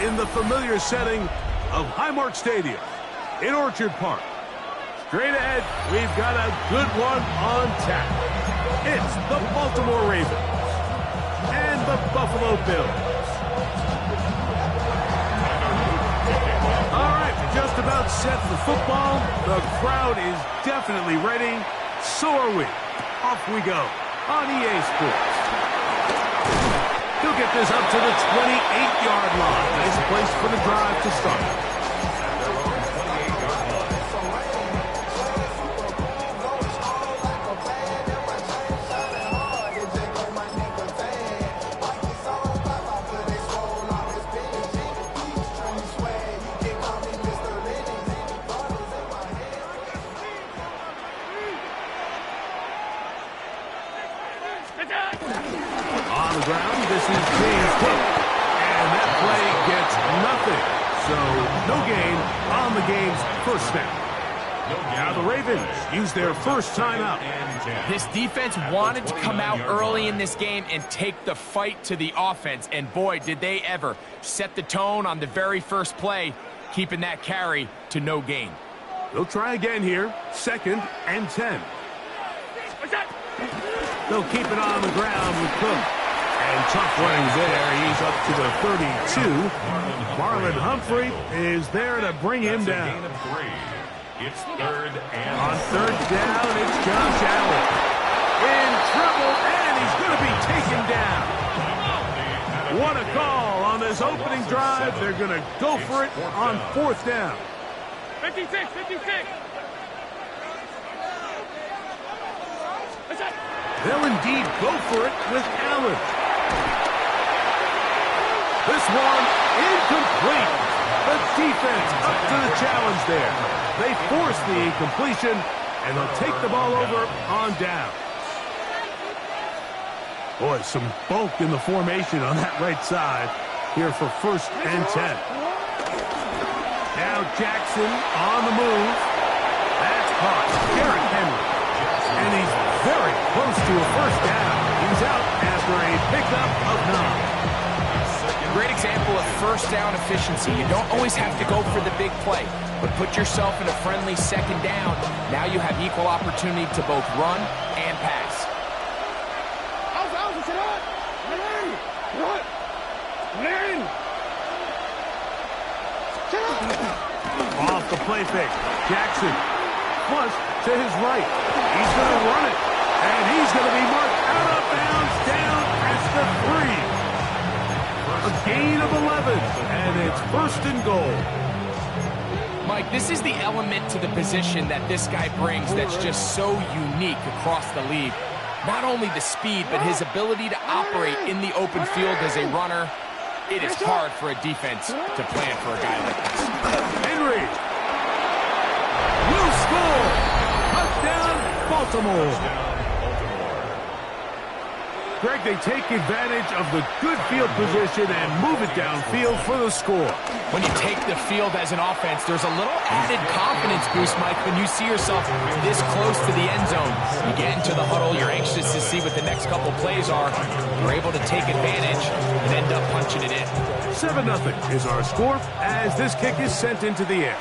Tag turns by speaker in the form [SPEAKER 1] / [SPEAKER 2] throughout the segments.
[SPEAKER 1] in the familiar setting of Highmark Stadium in Orchard Park. Straight ahead, we've got a good one on tap. It's the Baltimore Ravens and the Buffalo Bills. All right, just about set for football. The crowd is definitely ready. So are we. Off we go on EA Sports. He'll get this up to the 28-yard line. Nice place for the drive to start. On the ground, this is James Cook. And that play gets nothing. So, no gain on the game's first snap. Now the Ravens use their first timeout.
[SPEAKER 2] This defense wanted to come out early in this game and take the fight to the offense. And boy, did they ever set the tone on the very first play, keeping that carry to no gain.
[SPEAKER 1] They'll try again here. 2nd and 10. They'll keep it on the ground with Cook. And tough running there. He's up to the 32. Marlon Humphrey is there to bring him down.
[SPEAKER 3] It's 3rd and
[SPEAKER 1] on 3rd down, it's Josh Allen. In trouble, and he's going to be taken down. What a call on this opening drive. They're going to go for it on 4th down.
[SPEAKER 4] 56.
[SPEAKER 1] They'll indeed go for it with Allen. This one incomplete. The defense up to the challenge there. They force the incompletion, and they'll take the ball over on down. Boy, some bulk in the formation on that right side here for 1st and 10. Now Jackson on the move. That's caught. Derrick Henry. And he's very close to a 1st down. He's out after a pickup of 9.
[SPEAKER 2] Great example of 1st down efficiency. You don't always have to go for the big play, but put yourself in a friendly 2nd down. Now you have equal opportunity to both run and pass.
[SPEAKER 1] Off the play fake. Jackson flush to his right. He's going to run it, and he's going to be marked out of bounds down at the 3. A gain of 11, and it's 1st and goal.
[SPEAKER 2] Mike, this is the element to the position that this guy brings that's just so unique across the league. Not only the speed, but his ability to operate in the open field as a runner. It is hard for a defense to plan for a guy like this.
[SPEAKER 1] Henry will score. Touchdown, Baltimore. Greg, they take advantage of the good field position and move it downfield for the score.
[SPEAKER 2] When you take the field as an offense, there's a little added confidence boost, Mike, when you see yourself this close to the end zone. You get into the huddle, you're anxious to see what the next couple plays are. You're able to take advantage and end up punching it in.
[SPEAKER 1] 7-0 is our score as this kick is sent into the air.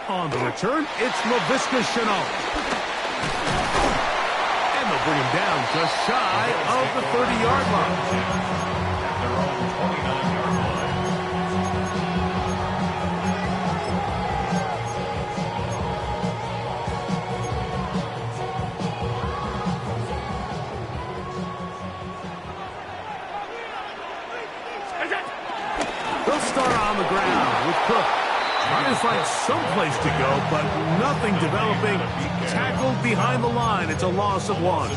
[SPEAKER 1] On the return, it's Laviska Shenault. Bring him down just shy of the 30-yard line.
[SPEAKER 3] At their own 29-yard line.
[SPEAKER 1] They'll start on the ground with Cook. Trying to find some place to go, but nothing developing. Tackled behind the line. It's a loss of 1.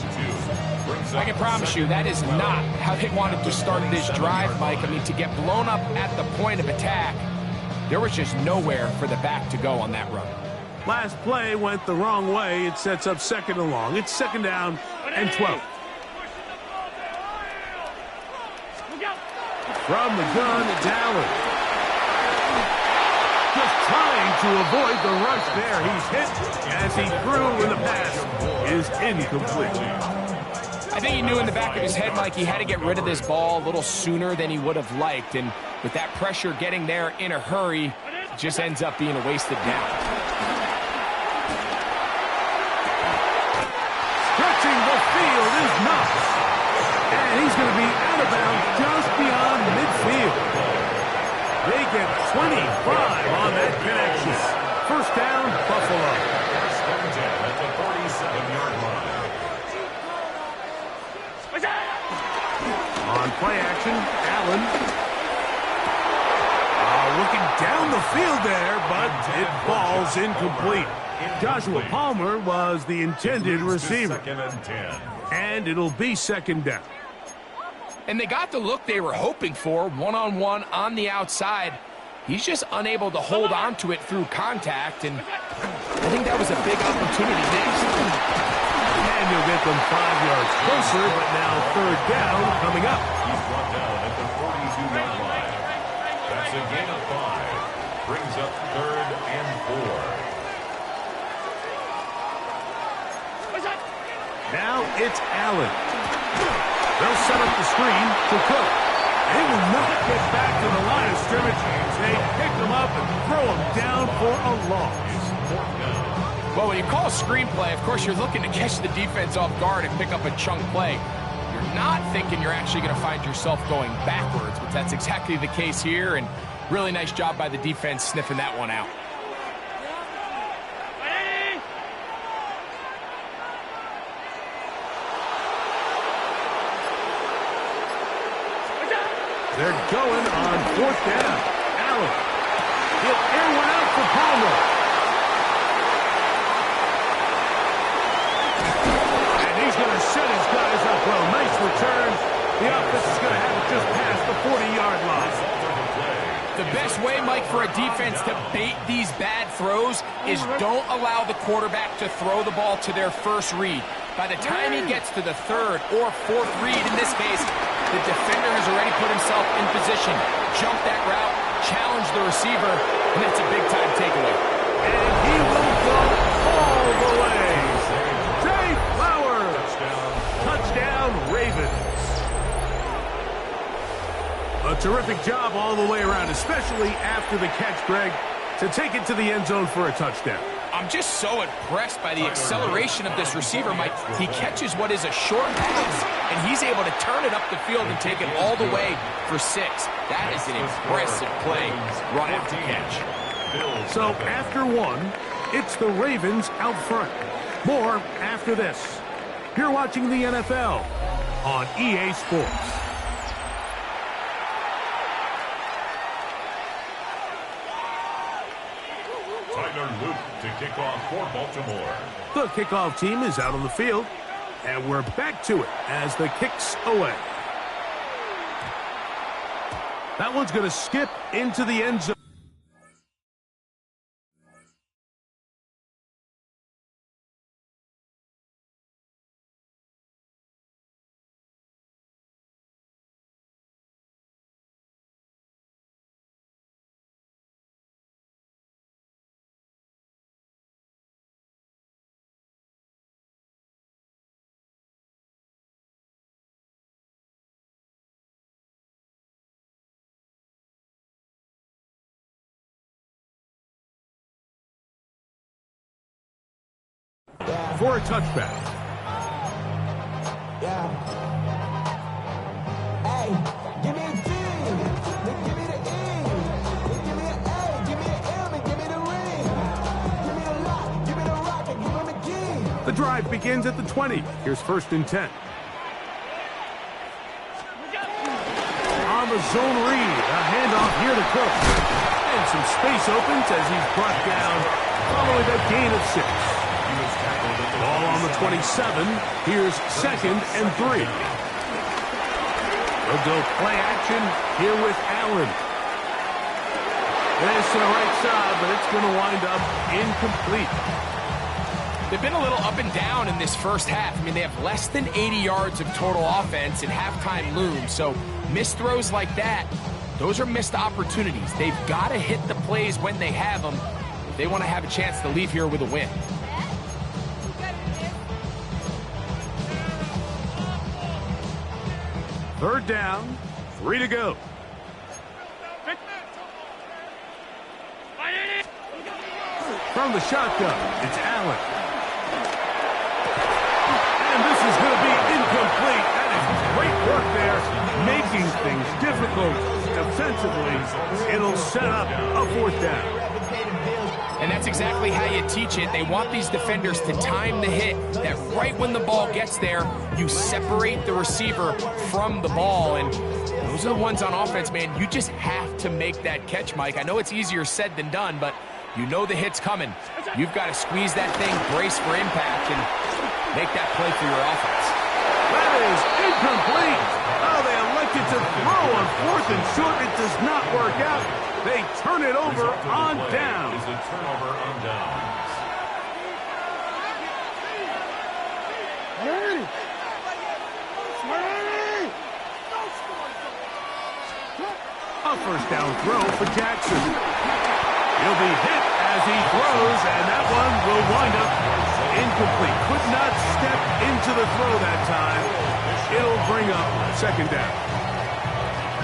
[SPEAKER 2] I can promise you that is not how they wanted to start this drive, Mike. I mean, to get blown up at the point of attack, there was just nowhere for the back to go on that run.
[SPEAKER 1] Last play went the wrong way. It sets up 2nd and long. It's 2nd down and 12. From the gun, it's Allen. Just trying to avoid the rush there. He's hit as he threw, and the pass is incomplete.
[SPEAKER 2] I think he knew in the back of his head, Mike, he had to get rid of this ball a little sooner than he would have liked. And with that pressure getting there in a hurry, it just ends up being a wasted down.
[SPEAKER 1] Stretching the field is Knox. And he's going to be out of bounds just beyond midfield. They get 25 on that connection. First down, Buffalo.
[SPEAKER 3] First and 10 at the 47-yard line.
[SPEAKER 1] On play action, Allen. Looking down the field there, but it falls incomplete. Joshua Palmer was the intended receiver.
[SPEAKER 3] Second and 10.
[SPEAKER 1] And it'll be second down.
[SPEAKER 2] And they got the look they were hoping for, one-on-one on the outside. He's just unable to hold on to it through contact, and I think that was a big opportunity next.
[SPEAKER 1] And you'll get them 5 yards closer, but now third down coming up.
[SPEAKER 3] He's brought down at the 42-yard line. That's a gain of 5. Brings up third and 4.
[SPEAKER 1] Now it's Allen. They'll set up the screen to Cook. They will not get back to the line of scrimmage. They pick them up and throw them down for a loss.
[SPEAKER 2] Well, when you call a screenplay, of course, you're looking to catch the defense off guard and pick up a chunk play. You're not thinking you're actually going to find yourself going backwards, but that's exactly the case here, and really nice job by the defense sniffing that one out.
[SPEAKER 1] They're going on fourth down. Allen. He'll air one out for Palmer. And he's going to set his guys up well. Nice return. The offense is going to have it just past the 40-yard line.
[SPEAKER 2] The best way, Mike, for a defense to bait these bad throws is don't allow the quarterback to throw the ball to their first read. By the time he gets to the third or fourth read, in this case, the defender has already put himself in position, jumped that route, challenged the receiver, and that's a big-time takeaway.
[SPEAKER 1] And he will go all the way. Zay Flowers. Touchdown, Ravens. A terrific job all the way around, especially after the catch, Greg, to take it to the end zone for a touchdown.
[SPEAKER 2] I'm just so impressed by the acceleration of this receiver, Mike. He catches what is a short pass, and he's able to turn it up the field and take it all the way for 6. That is an impressive play, run after catch.
[SPEAKER 1] So after one, it's the Ravens out front. More after this. You're watching the NFL on EA Sports.
[SPEAKER 3] Luke to kick off for Baltimore.
[SPEAKER 1] The kickoff team is out on the field, and we're back to it as the kick's away. That one's going to skip into the end zone. For a touchback.
[SPEAKER 4] Yeah. Hey, give me a G. Give me the E. Give me an A. Give me an M. And give me the ring. Give me the lock. Give me the rock. And give me the key.
[SPEAKER 1] The drive begins at the 20. Here's first and 10. On the zone read. A handoff here to Cook. And some space opens as he's brought down following a gain of 6. Ball on the 27. Here's second and 3. They'll go play action here with Allen. This to the right side, but it's going to wind up incomplete.
[SPEAKER 2] They've been a little up and down in this first half. I mean, they have less than 80 yards of total offense and halftime looms. So missed throws like that, those are missed opportunities. They've got to hit the plays when they have them if they want to have a chance to leave here with a win.
[SPEAKER 1] Third down, 3 to go. From the shotgun, it's Allen. And this is going to be incomplete. That is great work there, making things difficult defensively. It'll set up a fourth down.
[SPEAKER 2] And that's exactly how you teach it. They want these defenders to time the hit, that right when the ball gets there, you separate the receiver from the ball. And those are the ones on offense, man. You just have to make that catch, Mike. I know it's easier said than done, but you know the hit's coming. You've got to squeeze that thing, brace for impact, and make that play for your offense.
[SPEAKER 1] That is incomplete. Oh, they elected to throw on 4th and short. It does not work out. They turn it over on down.
[SPEAKER 3] Is a turnover on downs.
[SPEAKER 1] A first down throw for Jackson. He'll be hit as he throws, and that one will wind up incomplete. Could not step into the throw that time. It'll bring up second down.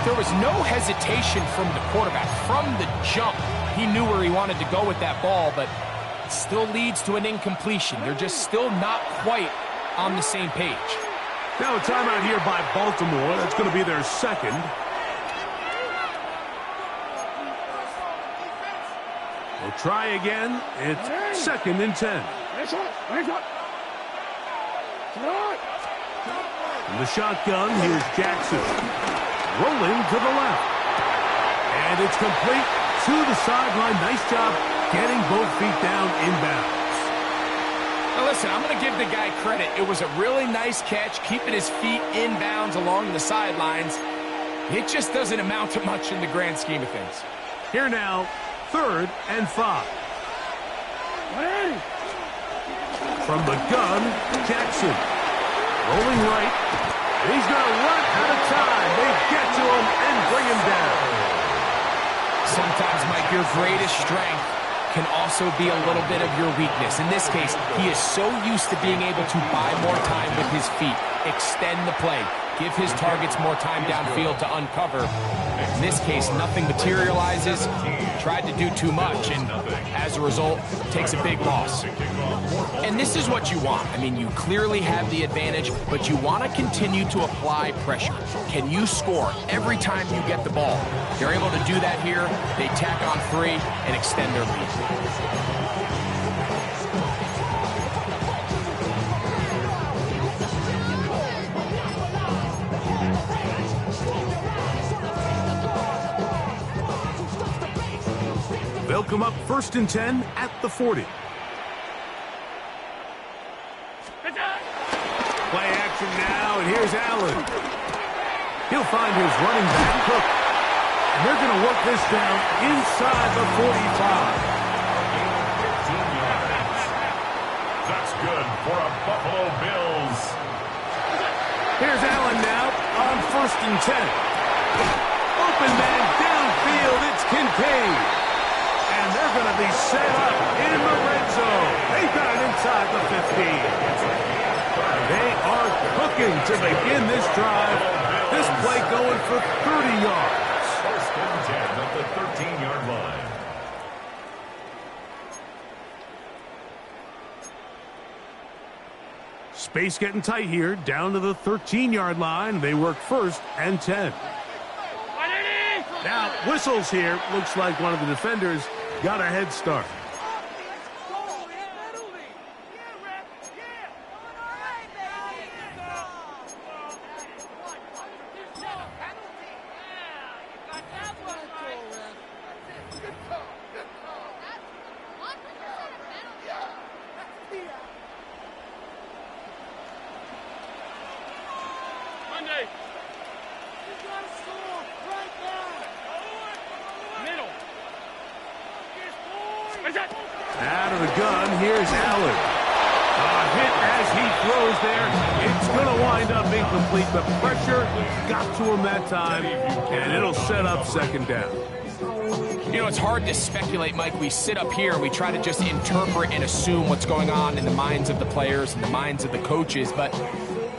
[SPEAKER 2] There was no hesitation from the quarterback. From the jump, he knew where he wanted to go with that ball, but it still leads to an incompletion. They're just still not quite on the same page.
[SPEAKER 1] Now a timeout here by Baltimore. That's going to be their second. We'll try again. It's second and 10. From the shotgun, here's Jackson. Rolling to the left. And it's complete to the sideline. Nice job getting both feet down inbounds.
[SPEAKER 2] Now listen, I'm going to give the guy credit. It was a really nice catch, keeping his feet inbounds along the sidelines. It just doesn't amount to much in the grand scheme of things.
[SPEAKER 1] Here now, 3rd and 5. From the gun, Jackson. Rolling right. And he's going to run out of time. They get to him and bring him down.
[SPEAKER 2] Sometimes, Mike, your greatest strength can also be a little bit of your weakness. In this case, he is so used to being able to buy more time with his feet, extend the play, give his targets more time downfield to uncover. In this case, nothing materializes. Tried to do too much, and as a result, takes a big loss. And this is what you want. I mean, you clearly have the advantage, but you want to continue to apply pressure. Can you score every time you get the ball? They're able to do that here. They tack on 3 and extend their lead.
[SPEAKER 1] They'll come up 1st and 10 at the 40. Play action now, and here's Allen. He'll find his running back, Cook. And they're going to work this down inside the 45.
[SPEAKER 3] 15 yards. That's good for a Buffalo Bills.
[SPEAKER 1] Here's Allen now on 1st and 10. Open man downfield, it's Kincaid. And they're going to be set up in the red zone. They've got it inside the 15. They are cooking to begin this drive. This play going for 30 yards.
[SPEAKER 3] 1st and 10 at the 13-yard line.
[SPEAKER 1] Space getting tight here, down to the 13-yard line. They work 1st and 10. Now, whistles here. Looks like one of the defenders got a head start. Out of the gun, here's Allen. Hit as he throws there. It's going to wind up incomplete. The pressure got to him that time, and it'll set up 2nd down.
[SPEAKER 2] You know, it's hard to speculate, Mike. We sit up here and we try to just interpret and assume what's going on in the minds of the players and the minds of the coaches, but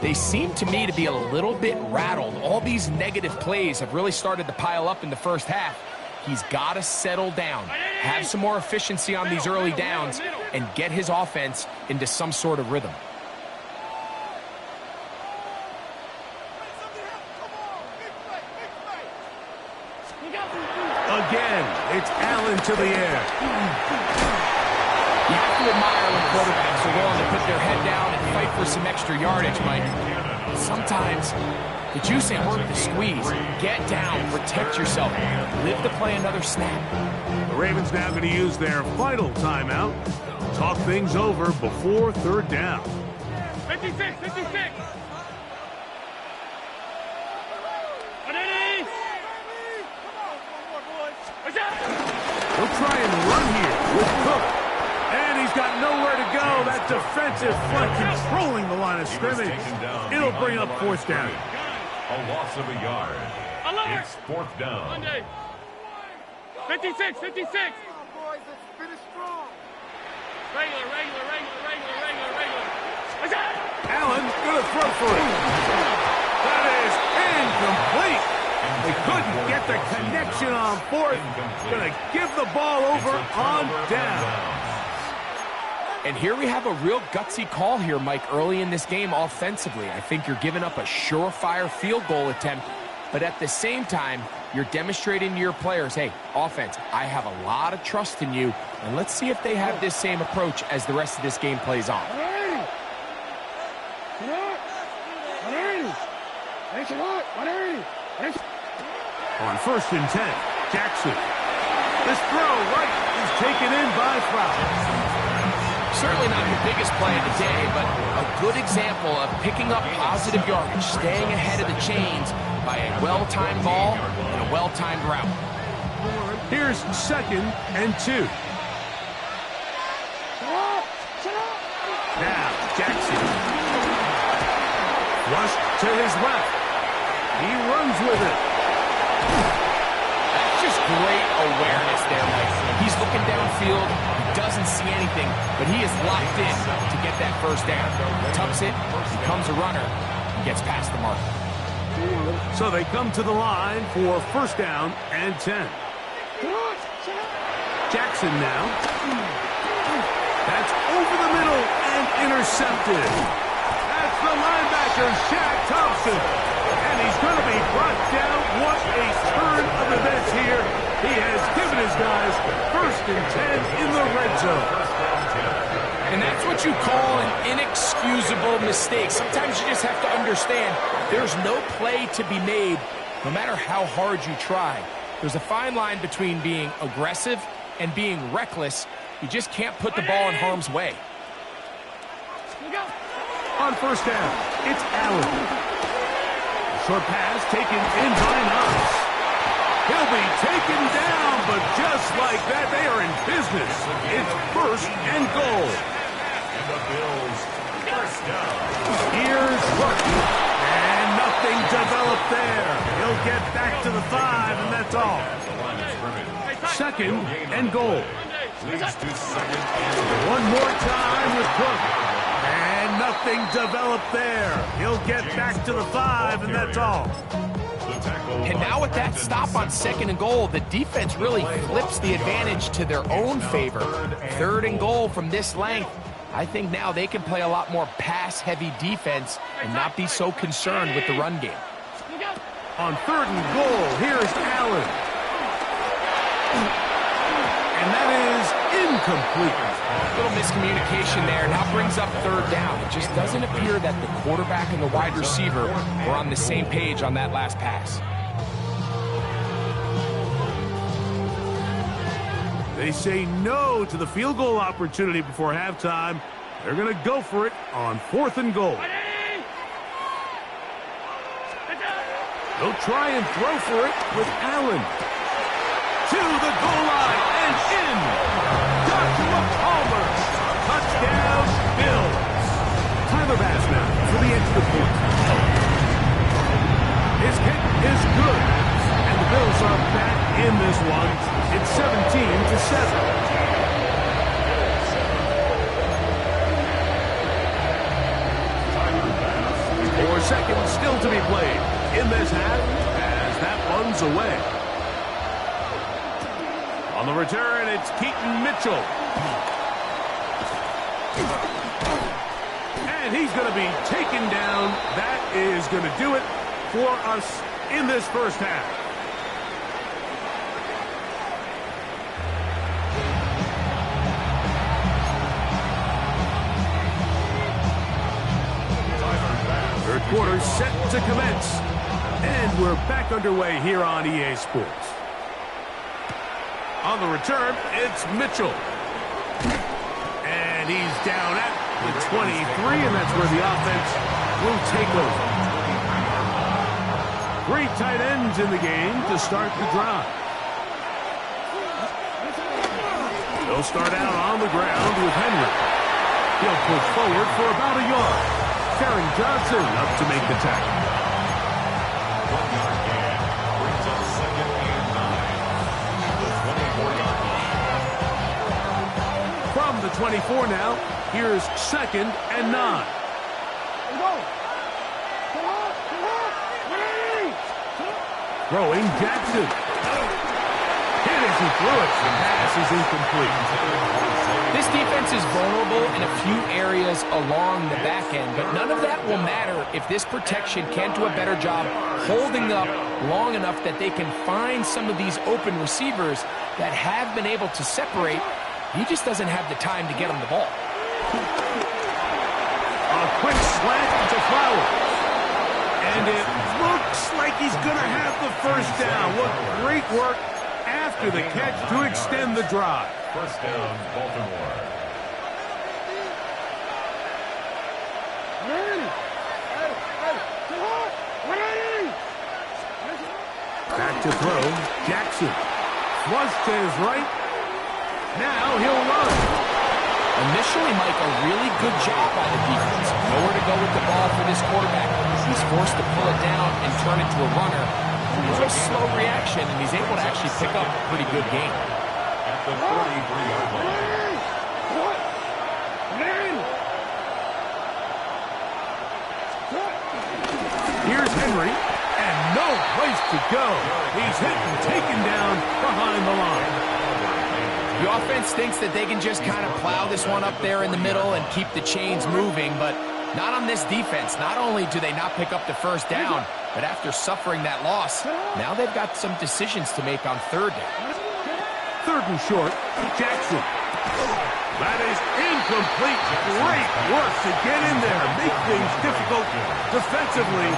[SPEAKER 2] They seem to me to be a little bit rattled. All these negative plays have really started to pile up in the first half. He's got to settle down, have some more efficiency on these early downs, and get his offense into some sort of rhythm.
[SPEAKER 1] Again, it's Allen to the air.
[SPEAKER 2] You have to admire when quarterbacks are willing to put their head down and fight for some extra yardage, Mike. Sometimes the juice ain't worth the squeeze. Get down, protect yourself, live to play another snap.
[SPEAKER 1] The Ravens now going to use their final timeout. Talk things over before third down.
[SPEAKER 5] 56, 56.
[SPEAKER 1] He'll try and run here with Cook. And he's got nowhere to go. That defensive front controlling the line of scrimmage. It'll bring up fourth down.
[SPEAKER 3] A loss of a yard. It's fourth down.
[SPEAKER 5] 56, 56. Boys, let's finish strong. Regular.
[SPEAKER 1] Allen going to throw for it. That is incomplete. They couldn't get the connection on fourth. Going to give the ball over on down.
[SPEAKER 2] And here we have a real gutsy call here, Mike, early in this game offensively. I think you're giving up a surefire field goal attempt, but at the same time, you're demonstrating to your players, hey, offense, I have a lot of trust in you, and let's see if they have this same approach as the rest of this game plays on.
[SPEAKER 1] On first and 10, Jackson. This throw right is taken in by Fowler.
[SPEAKER 2] Certainly not the biggest play of the day, but a good example of picking up positive yardage, staying ahead of the chains by a well-timed ball and a well-timed route.
[SPEAKER 1] Here's second and 2. Now, Jackson. Rushed to his left. He runs with it.
[SPEAKER 2] That's just great awareness there, Mike. He's looking downfield. He doesn't see anything, but he is locked in to get that first down. Tucks it, becomes a runner, and gets past the mark.
[SPEAKER 1] So they come to the line for first down and 10. Jackson now. That's over the middle and intercepted. That's the linebacker, Shaq Thompson. And he's going to be brought down. What a turn of events here. He has given his guys first and 10 in the red zone.
[SPEAKER 2] And that's what you call an inexcusable mistake. Sometimes you just have to understand there's no play to be made, no matter how hard you try. There's a fine line between being aggressive and being reckless. You just can't put the ball in harm's way.
[SPEAKER 1] On first down, it's Allen. Short pass taken in by Knox. He'll be taken down, but just like that, they are in business. It's first and goal.
[SPEAKER 3] And the Bills first down.
[SPEAKER 1] Here's Cook. And nothing developed there. He'll get back to the 5, and that's all. Second and goal.
[SPEAKER 3] Leads to second and goal.
[SPEAKER 1] One more time with Cook. And nothing developed there. He'll get back to the 5, and that's all.
[SPEAKER 2] And now with that stop on second and goal, the defense really flips the advantage to their own favor. Third and goal from this length. I think now they can play a lot more pass-heavy defense and not be so concerned with the run game.
[SPEAKER 1] On third and goal, here's Allen. And that is incomplete.
[SPEAKER 2] A little miscommunication there. Now brings up third down. It just doesn't appear that the quarterback and the wide receiver were on the same page on that last pass.
[SPEAKER 1] They say no to the field goal opportunity before halftime. They're going to go for it on fourth and goal. They'll try and throw for it with Allen. To the goal line and in. Joshua Palmer. Touchdown, Bills. Tyler Bass now for the extra point. His kick is good. And the Bills are back in this one. It's 17-7. still to be played in this half as that one's away. On the return, it's Keaton Mitchell. And he's going to be taken down. That is going to do it for us in this first half. Third quarter set to commence. And we're back underway here on EA Sports. On the return, it's Mitchell. And he's down at the 23, and that's where the offense will take over. 3 tight ends in the game to start the drive. They'll start out on the ground with Henry. He'll push forward for about a yard. Karen Johnson up to make the tackle.
[SPEAKER 3] 1 yard gain. Brings up 2nd and 9. The 24-yard line.
[SPEAKER 1] From the 24 now, here's 2nd and 9. Throwing Jackson. Hit as he threw it. The pass is incomplete.
[SPEAKER 2] This defense is vulnerable in a few areas along the back end, but none of that will matter if this protection can't do a better job holding up long enough that they can find some of these open receivers that have been able to separate. He just doesn't have the time to get him the ball.
[SPEAKER 1] A quick slant to Flowers. And it looks like he's going to have the first down. What great work after the catch to extend the drive.
[SPEAKER 3] First down, Baltimore.
[SPEAKER 1] Back to throw. Jackson. Flush to his right. Now he'll run.
[SPEAKER 2] Initially, Mike, a really good job by the defense. Nowhere to go with the ball for this quarterback. He's forced to pull it down and turn it to a runner. It's a slow reaction, and he's able to actually pick up a pretty good game.
[SPEAKER 3] At the 43-yard line.
[SPEAKER 1] Here's Henry, and no place to go. He's hit and taken down behind the line.
[SPEAKER 2] The offense thinks that they can just kind of plow this one up there in the middle and keep the chains moving, but not on this defense. Not only do they not pick up the first down, but after suffering that loss, now they've got some decisions to make on 3rd down.
[SPEAKER 1] 3rd and short, Jackson. That is incomplete. Great work to get in there, make things difficult defensively.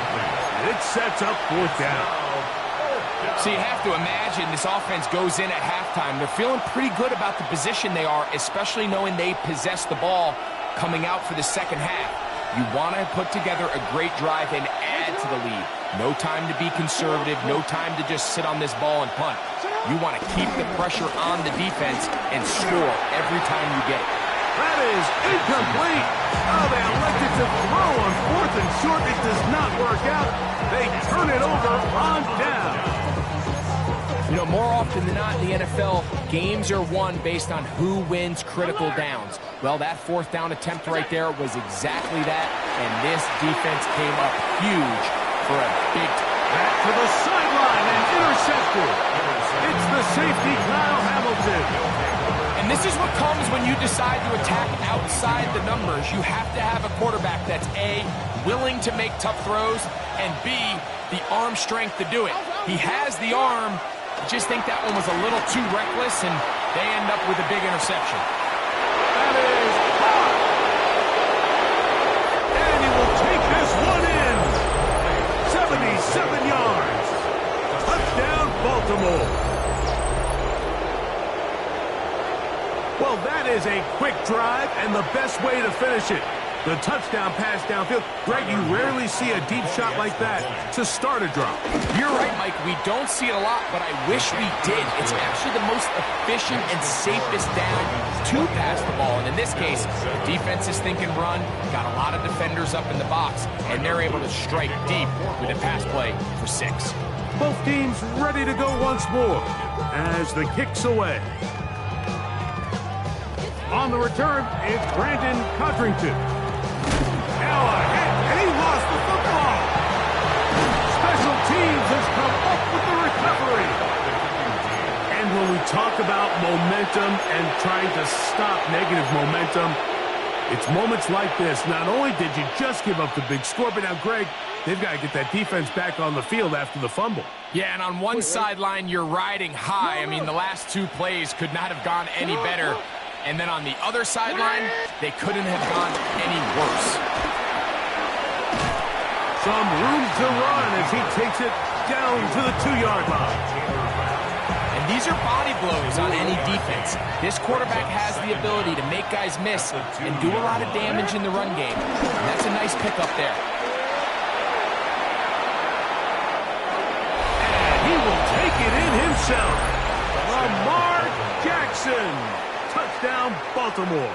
[SPEAKER 1] It sets up 4th down.
[SPEAKER 2] So you have to imagine this offense goes in at halftime. They're feeling pretty good about the position they are, especially knowing they possess the ball coming out for the second half. You want to put together a great drive and add to the lead. No time to be conservative, no time to just sit on this ball and punt. You want to keep the pressure on the defense and score every time you get it.
[SPEAKER 1] That is incomplete. Oh, they elected to throw on 4th and short. It does not work out. They turn it over on down.
[SPEAKER 2] You know, more often than not in the NFL, games are won based on who wins critical downs. Well, that 4th down attempt right there was exactly that, and this defense came up huge for a big time.
[SPEAKER 1] Back to the sideline and intercepted. It's the safety, Kyle Hamilton.
[SPEAKER 2] And this is what comes when you decide to attack outside the numbers. You have to have a quarterback that's A, willing to make tough throws, and B, the arm strength to do it. He has the arm. I just think that one was a little too reckless, and they end up with a big interception.
[SPEAKER 1] That is hot. And he will take this one in. 77 yards. Touchdown, Baltimore. Well, that is a quick drive and the best way to finish it. The touchdown pass downfield. Greg, you rarely see a deep shot like that to start a drive.
[SPEAKER 2] You're right, Mike. We don't see it a lot, but I wish we did. It's actually the most efficient and safest down to pass the ball. And in this case, the defense is thinking run, got a lot of defenders up in the box, and they're able to strike deep with a pass play for 6.
[SPEAKER 1] Both teams ready to go once more as the kick's away. On the return, it's Brandon Codrington. Now a hit, and he lost the football. talk about momentum and trying to stop negative momentum. It's moments like this. Not only did you just give up the big score, but now, Greg, they've got to get that defense back on the field after the fumble.
[SPEAKER 2] Yeah, and on one sideline, you're riding high. I mean, the last two plays could not have gone any better. And then on the other sideline, they couldn't have gone any worse.
[SPEAKER 1] Some room to run as he takes it down to the 2-yard line.
[SPEAKER 2] And these are body blows on any defense. This quarterback has the ability to make guys miss and do a lot of damage in the run game. And that's a nice pickup there.
[SPEAKER 1] And he will take it in himself. Lamar Jackson. Touchdown, Baltimore.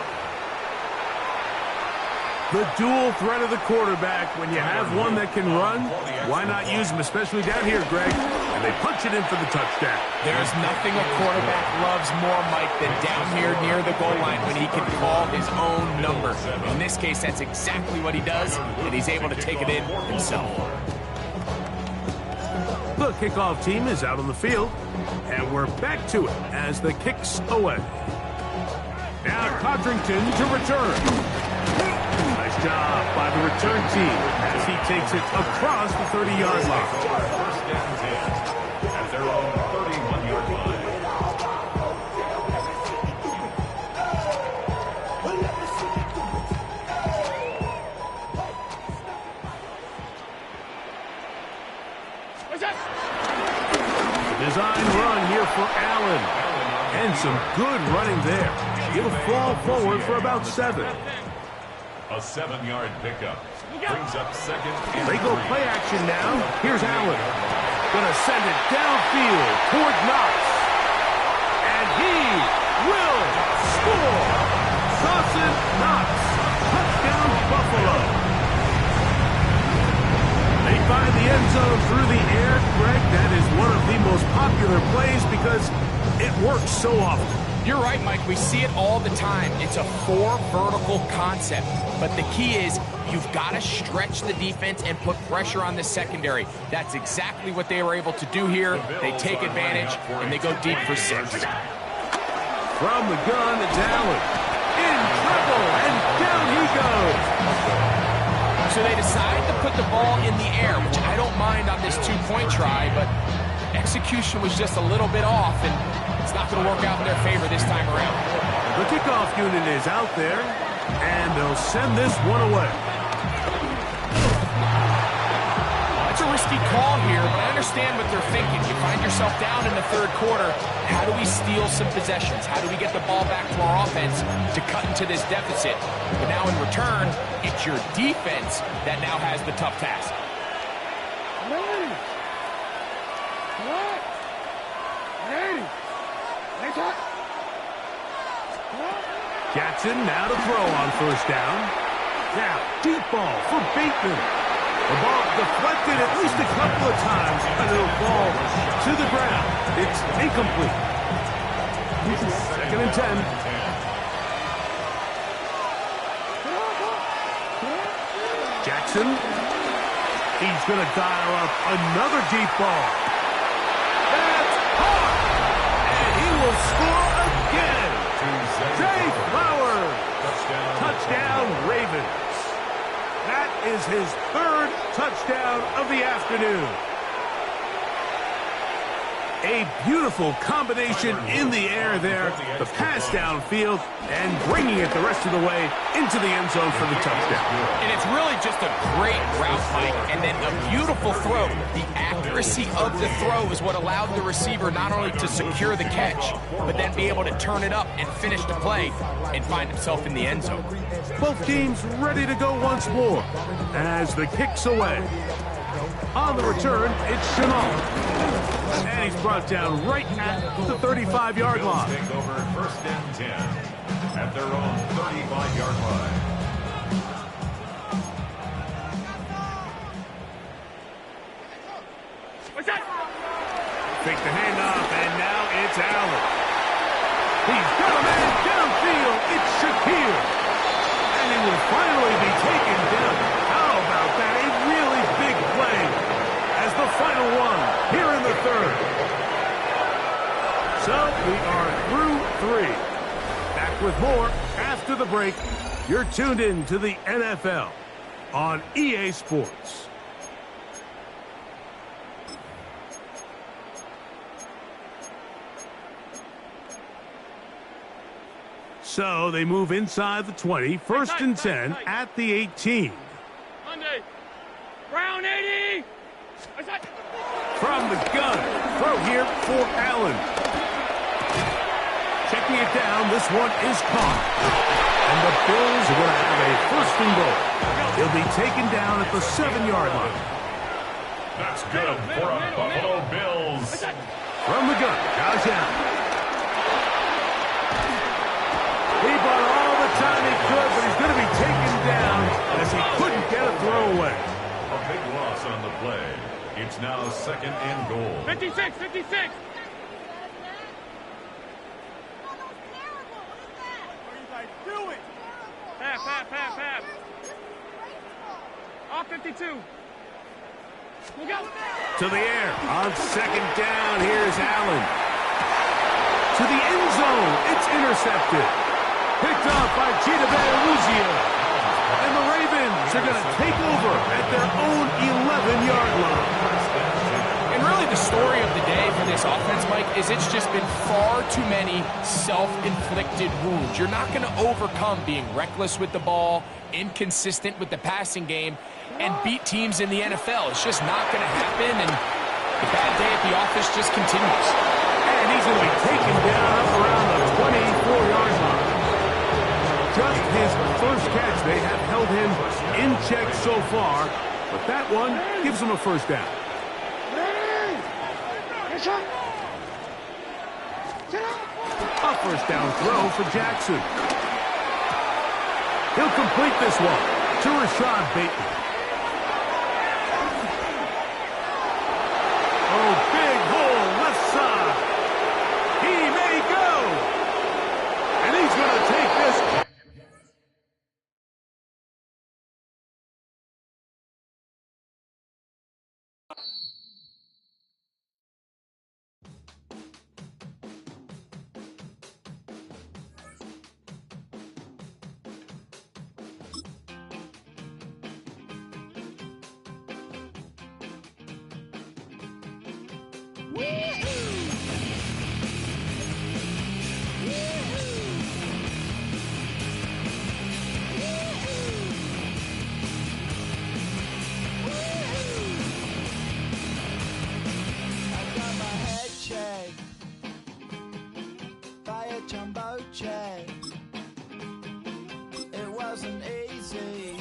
[SPEAKER 1] The dual threat of the quarterback. When you have one that can run, why not use him, especially down here, Greg? And they punch it in for the touchdown.
[SPEAKER 2] There's nothing a quarterback loves more, Mike, than down here near the goal line when he can call his own number. In this case, that's exactly what he does, and he's able to take it in himself.
[SPEAKER 1] The kickoff team is out on the field, and we're back to it as the kick's away. Now Codrington to return. Nice job by the return team as he takes it across the 30-yard line.
[SPEAKER 3] First and 10 at their own 31-yard line.
[SPEAKER 1] Design run here for Allen. And some good running there. He'll fall forward for about 7.
[SPEAKER 3] A 7-yard pickup. Brings up second and
[SPEAKER 1] They go
[SPEAKER 3] 3.
[SPEAKER 1] play action now. Here's Allen. Gonna send it downfield toward Knox. And he will score. Dawson Knox. Touchdown, Buffalo. They find the end zone through the air. Greg, that is one of the most popular plays because it works so often.
[SPEAKER 2] You're right, Mike. We see it all the time. It's a 4 vertical concept. But the key is you've got to stretch the defense and put pressure on the secondary. That's exactly what they were able to do here. They take advantage, and they go deep for 6.
[SPEAKER 1] From the gun, it's Allen. In trouble, and down he goes.
[SPEAKER 2] So they decide to put the ball in the air, which I don't mind on this 2-point try, but execution was just a little bit off, and it's not going to work out in their favor this time around.
[SPEAKER 1] The kickoff unit is out there, and they'll send this one away.
[SPEAKER 2] It's a risky call here, but I understand what they're thinking. You find yourself down in the 3rd quarter. How do we steal some possessions? How do we get the ball back to our offense to cut into this deficit? But now in return, it's your defense that now has the tough task.
[SPEAKER 1] Jackson now to throw on 1st down. Now, deep ball for Bateman. The ball deflected at least a couple of times, and it'll fall to the ground. It's incomplete. 2nd and 10. Jackson. He's going to dial up another deep ball. That's hard. And he will score again. Jay Flowers. Touchdown, Ravens. That is his 3rd touchdown of the afternoon. A beautiful combination in the air there. The pass downfield and bringing it the rest of the way into the end zone for the touchdown.
[SPEAKER 2] And it's really just a great route, Mike, and then a beautiful throw. The accuracy of the throw is what allowed the receiver not only to secure the catch, but then be able to turn it up and finish the play and find himself in the end zone.
[SPEAKER 1] Both teams ready to go once more as the kick's away. On the return, it's Chenault. And he's brought down right at the 35-yard line.
[SPEAKER 3] Take over 1st and 10 at their own 35-yard line.
[SPEAKER 1] Fake the handoff, and now it's Allen. He's got a man downfield. It's Shakir. And he will finally be taken down. How about that? A really big play as the final one here in the 3rd. So we are through 3. Back with more after the break. You're tuned in to the NFL on EA Sports. So they move inside the 20, first and 10 at the 18.
[SPEAKER 5] Monday. Brown 80.
[SPEAKER 1] From the gun, throw here for Allen. Checking it down, this one is caught. And the Bills are going to have a first and goal. He'll be taken down at the 7-yard line.
[SPEAKER 3] That's good for a Buffalo Bills.
[SPEAKER 1] From the gun, Josh Allen. He bought all the time he could, but he's going to be taken down as he couldn't get a throw away.
[SPEAKER 3] A big loss on the play. It's now second and goal.
[SPEAKER 5] 56, 56.
[SPEAKER 6] What are you guys doing?
[SPEAKER 5] Half. Off 52. Look out.
[SPEAKER 1] To the air. On second down, here's Allen. To the end zone. It's intercepted. Picked off by Gita Berluzio. And the Ravens are going to take over at their own 11-yard line.
[SPEAKER 2] And really the story of the day for this offense, Mike, is it's just been far too many self-inflicted wounds. You're not going to overcome being reckless with the ball, inconsistent with the passing game, and beat teams in the NFL. It's just not going to happen, and the bad day at the office just continues.
[SPEAKER 1] And he's going to be taken down up around the 24-yard line. Just his first catch. They have held him in check so far, but that one gives him a first down. A first down throw for Jackson. He'll complete this one to Rashad Bateman. Oh, big hole left side. He may go. And he's going to take this.
[SPEAKER 4] It wasn't easy,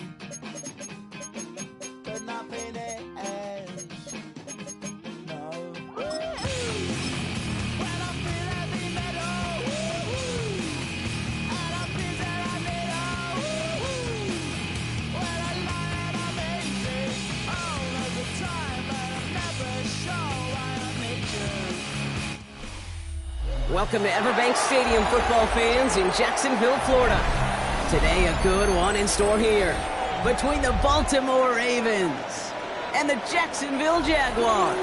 [SPEAKER 4] but nothing is. No. When I feel heavy metal, and I feel that I need when I lie and I'm easy all of the time, but I'm never sure why I need you.
[SPEAKER 7] Welcome to Everbank Stadium, football fans in Jacksonville, Florida. Today, a good one in store here between the Baltimore Ravens and the Jacksonville Jaguars.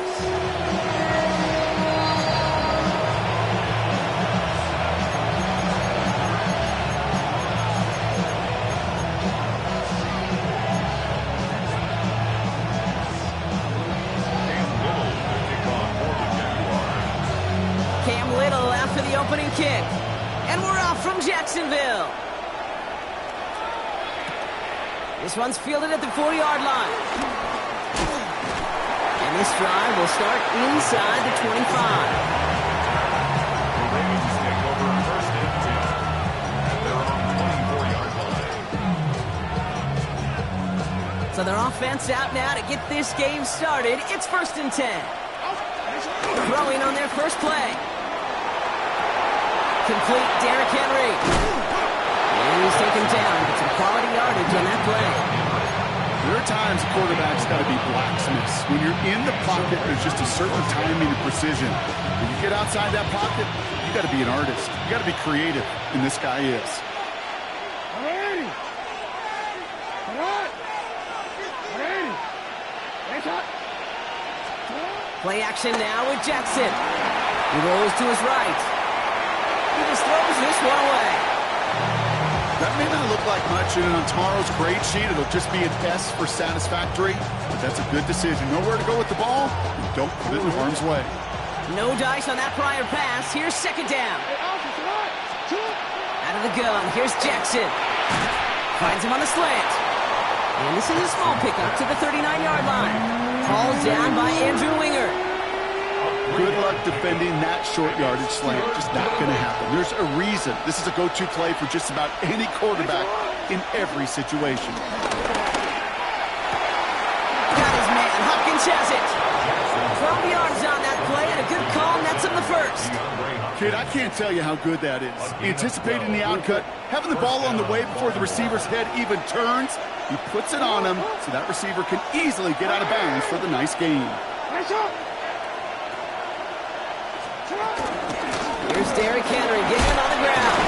[SPEAKER 7] Cam Little after the opening kick. And we're off from Jacksonville. This one's fielded at the 4-yard line. And this drive will start inside the 25.
[SPEAKER 3] The Ravens take over first and 10 at their own 24-yard line.
[SPEAKER 7] So their offense out now to get this game started. It's first and 10. Throwing on their first play. Complete Derrick Henry. And he's taken down. Get some quality yardage on that play.
[SPEAKER 8] There are times quarterbacks got to be blacksmiths. When you're in the pocket, there's just a certain timing and precision. When you get outside that pocket, you got to be an artist. You got to be creative, and this guy is.
[SPEAKER 7] Play action now with Jackson. He rolls to his right. He just throws this one away.
[SPEAKER 8] That may not look like much, and on tomorrow's grade sheet, it'll just be an S for satisfactory, but that's a good decision. Nowhere to go with the ball, and don't put it in harm's way.
[SPEAKER 7] No dice on that prior pass. Here's second down. Out of the gun, here's Jackson. Finds him on the slant. And this is a small pickup to the 39-yard line. Called down by Andrew Winger.
[SPEAKER 8] Good luck defending that short yardage slant. Just not going to happen. There's a reason. This is a go-to play for just about any quarterback in every situation.
[SPEAKER 7] Got his man. Hopkins has it. 12 yards on that play, and a good call nets him the first.
[SPEAKER 8] Kid, I can't tell you how good that is. Anticipating the outcut, having the ball on the way before the receiver's head even turns, he puts it on him so that receiver can easily get out of bounds for the nice gain.
[SPEAKER 7] Here's Derrick Henry getting him on the ground.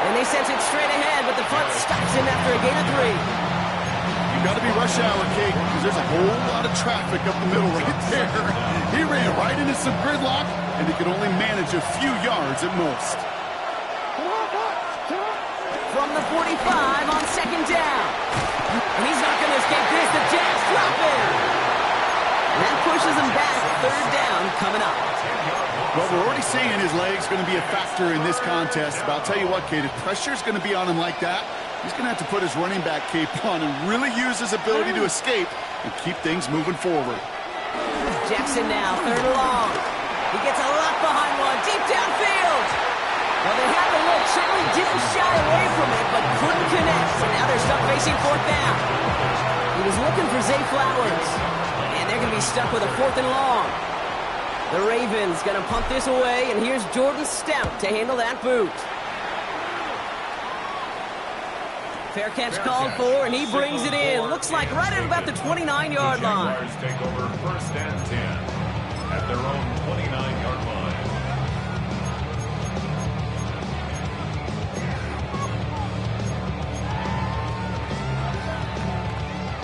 [SPEAKER 7] And they sent it straight ahead, but the punt stops him after a gain of 3.
[SPEAKER 8] You got to be rush hour, Kate, because there's a whole lot of traffic up the middle right there. He ran right into some gridlock, and he could only manage a few yards at most.
[SPEAKER 7] From the 45 on second down. And he's not going to escape this. The Jets drop him. And that pushes him back. Third down coming up.
[SPEAKER 8] Well, we're already seeing his legs going to be a factor in this contest. But I'll tell you what, Kate, if pressure's going to be on him like that, he's going to have to put his running back cape on and really use his ability to escape and keep things moving forward.
[SPEAKER 7] Jackson now, third and long. He gets a lot behind one, deep downfield. Well, they had the look, certainly didn't shy away from it, but couldn't connect. And now they're stuck facing fourth down. He was looking for Zay Flowers. And they're going to be stuck with a fourth and long. The Ravens going to punt this away, and here's Jordan Stout to handle that boot. Fair catch called for, and he brings it in. Looks like right at about the 29-yard line.
[SPEAKER 3] Jaguars take over first and 10 at their own 29-yard line.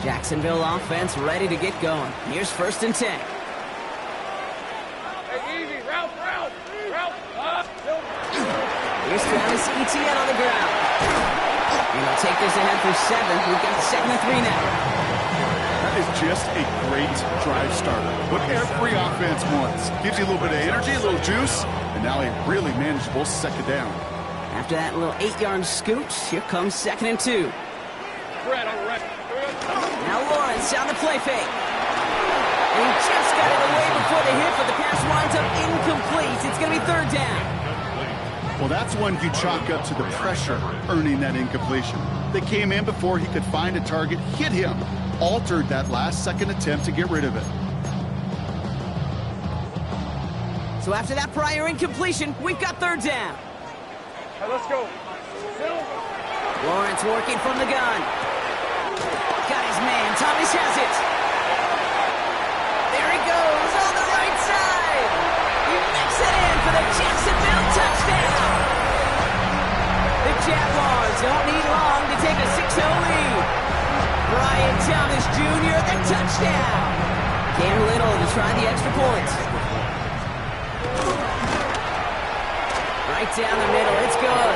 [SPEAKER 7] Jacksonville offense ready to get going. Here's first and 10. Here's Travis Etienne on the ground. And he'll take this ahead for 7. We've got 2nd and 3 now.
[SPEAKER 8] That is just a great drive starter. What every offense wants. Gives you a little bit of energy, a little juice, and now a really manageable second down.
[SPEAKER 7] After that little 8-yard scoot, here comes 2nd and 2. Now Lawrence on the play fake. And he just got it away before the hit, but the pass winds up incomplete. It's going to be third down.
[SPEAKER 8] Well, that's one you chalk up to the pressure earning that incompletion. They came in before he could find a target, hit him, altered that last-second attempt to get rid of it.
[SPEAKER 7] So after that prior incompletion, we've got third down.
[SPEAKER 5] Hey, let's go.
[SPEAKER 7] Lawrence working from the gun. Got his man. Thomas has it. There he goes on the right side. He makes it in for the Jacksonville touchdown. The Jaguars don't need long to take a 6-0 lead. Brian Thomas Jr., the touchdown. Cam Little to try the extra point. Right down the middle, it's good.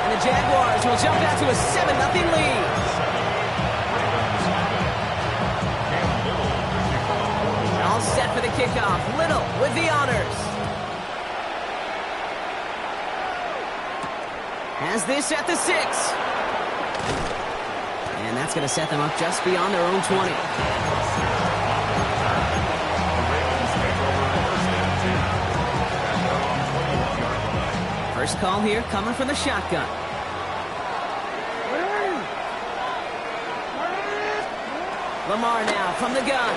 [SPEAKER 7] And the Jaguars will jump out to a 7-0 lead. All set for the kickoff. Little with the honors. Has this at the 6. And that's going to set them up just beyond their own 20. First call here coming from the shotgun. Lamar now from the gun.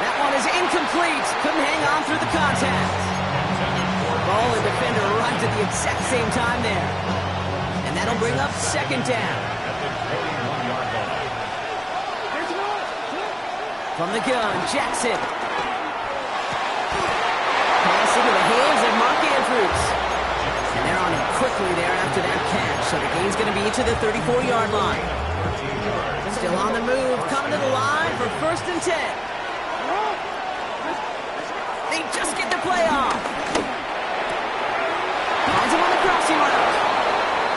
[SPEAKER 7] That one is incomplete. Couldn't hang on through the contact. Ball and defender arrived at the exact same time there. And that'll bring up second down. From the gun, Jackson. Pass into the hands of Mark Andrews. And they're on him quickly there after that catch. So the gain's going to be to the 34-yard line. Still on the move, coming to the line for first and 10. They just get the play off. Finds him on the crossing route.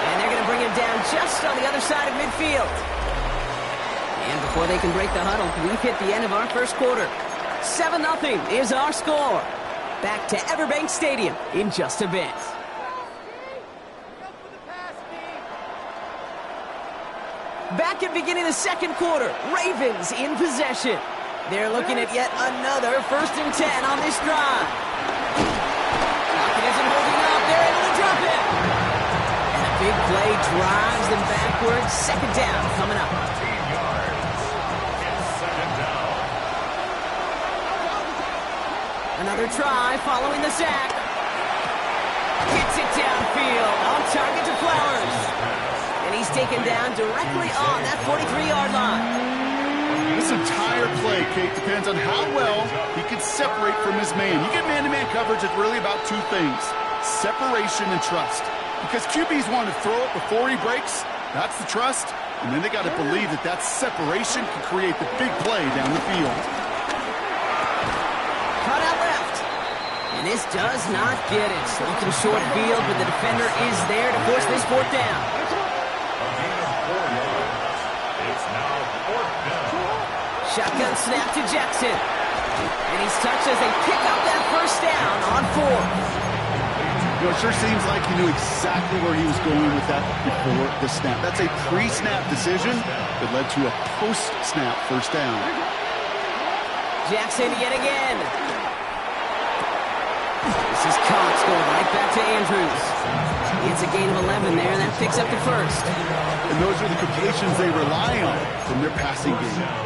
[SPEAKER 7] And they're going to bring him down just on the other side of midfield. And before they can break the huddle, we've hit the end of our first quarter. 7-0 is our score. Back to Everbank Stadium in just a bit. Back at beginning of the second quarter, Ravens in possession. They're looking at yet another 1st and 10 on this drive. Lockett isn't holding up. They're able to drop it. And a big play drives them backwards. 2nd down coming up.
[SPEAKER 3] 15 yards. It's 2nd down.
[SPEAKER 7] Another try following the sack. Gets it downfield. On target to Flowers. And he's taken down directly on that 43-yard line.
[SPEAKER 8] This entire play, Kate, depends on how well he can separate from his man. You get man-to-man coverage, it's really about 2 things: separation and trust. Because QBs want to throw it before he breaks, that's the trust. And then they got to believe that that separation can create the big play down the field.
[SPEAKER 7] Cut out left. And this does not get it. Looking short field, but the defender is there to force this 4th down.
[SPEAKER 3] A gain of 4 yards. It's now 4th down.
[SPEAKER 7] Shotgun snap to Jackson. And he's touched as they pick up that 1st down on 4th.
[SPEAKER 8] You know, it sure seems like he knew exactly where he was going with that before the snap. That's a pre-snap decision that led to a post-snap 1st down.
[SPEAKER 7] Jackson yet again. This is Cox going right back to Andrews. It's a gain of 11 there, and that picks up the 1st.
[SPEAKER 8] And those are the completions they rely on from their passing game.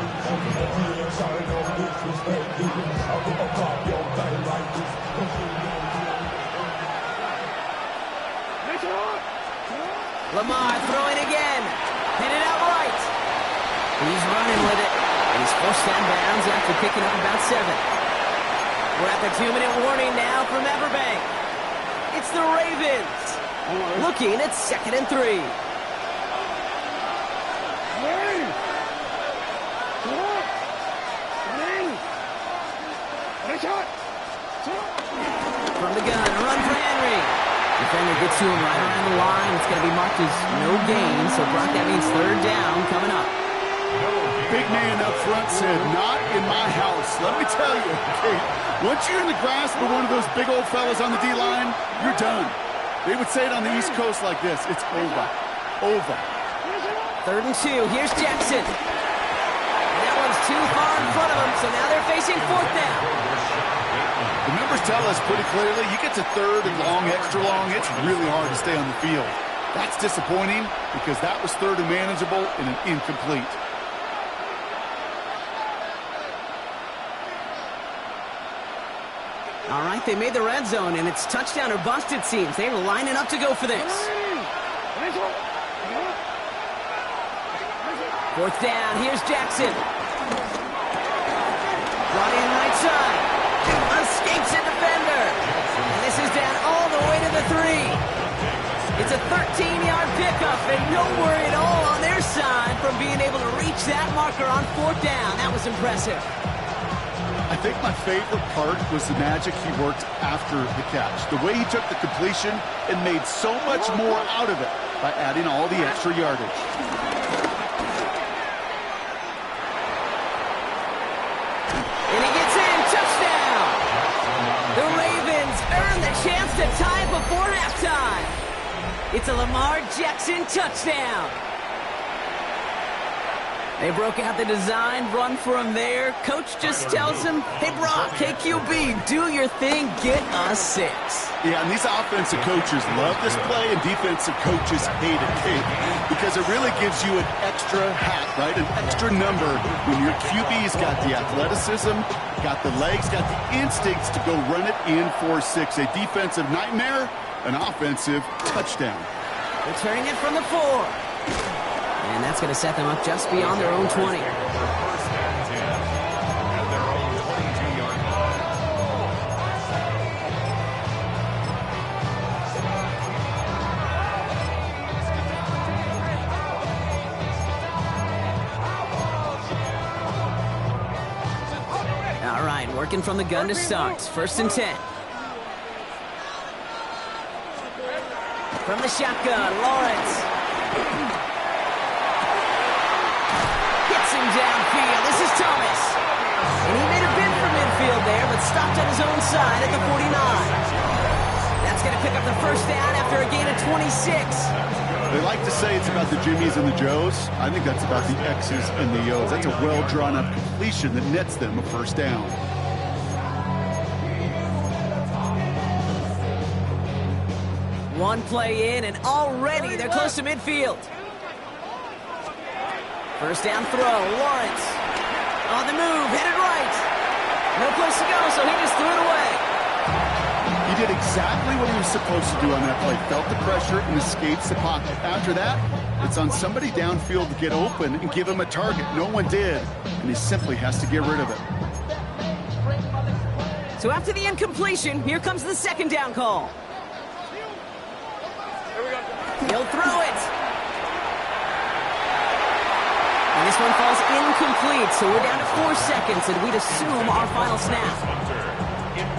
[SPEAKER 7] Lamar throwing again. Hit it out right. He's running with it. And he's forced down bounds after picking up about 7. We're at the 2-minute warning now from Everbank. It's the Ravens. Looking at 2nd and 3. From the gun, a run for Henry. Defender gets to him right around the line. It's going to be marked as no gain. So, Brock, that means 3rd down coming up.
[SPEAKER 8] Big man up front said, "Not in my house." Let me tell you, okay, once you're in the grasp of one of those big old fellas on the D-line, you're done. They would say it on the East Coast like this: it's over. Over.
[SPEAKER 7] 3rd and 2. Here's Jackson. And that one's too far in front of him, so now they're facing 4th down.
[SPEAKER 8] The numbers tell us pretty clearly, you get to 3rd and long, extra long, it's really hard to stay on the field. That's disappointing because that was 3rd and manageable and an incomplete.
[SPEAKER 7] All right, they made the red zone, and it's touchdown or bust, it seems. They were lining up to go for this. 4th down, here's Jackson. Running right side. Escapes a defender. And this is down all the way to the 3. It's a 13-yard pickup, and no worry at all on their side from being able to reach that marker on 4th down. That was impressive.
[SPEAKER 8] I think my favorite part was the magic he worked after the catch. The way he took the completion and made so much more out of it by adding all the extra yardage.
[SPEAKER 7] And he gets in. Touchdown! The Ravens earn the chance to tie before halftime. It's a Lamar Jackson touchdown. They broke out the design, run for him there. Coach just tells him, "Hey, Brock, hey, QB, do your thing, get us 6."
[SPEAKER 8] Yeah, and these offensive coaches love this play, and defensive coaches hate it, Kate, because it really gives you an extra hat, right? An extra number when your QB's got the athleticism, got the legs, got the instincts to go run it in for 6. A defensive nightmare, an offensive touchdown.
[SPEAKER 7] Returning it from the 4. And that's going to set them up just beyond their own 20.
[SPEAKER 3] First and 10 at their own 22-yard
[SPEAKER 7] All right, we're Working from the gun to start. 1st and 10. From the shotgun, Lawrence. Hits him downfield. This is Thomas. And he made a bid for midfield there, but stopped on his own side at the 49. That's going to pick up the 1st down after a gain of 26.
[SPEAKER 8] They like to say it's about the Jimmies and the Joes. I think that's about the X's and the O's. That's a well-drawn-up completion that nets them a 1st down.
[SPEAKER 7] One play in, and already they're close to midfield. 1st down throw, Lawrence. On the move, headed right. No place to go, so he just threw it away.
[SPEAKER 8] He did exactly what he was supposed to do on that play. Felt the pressure and escapes the pocket. After that, it's on somebody downfield to get open and give him a target. No one did, and he simply has to get rid of it.
[SPEAKER 7] So after the incompletion, here comes the 2nd down call. He'll throw it. And this one falls incomplete, so we're down to 4 seconds, and we'd assume our final snap.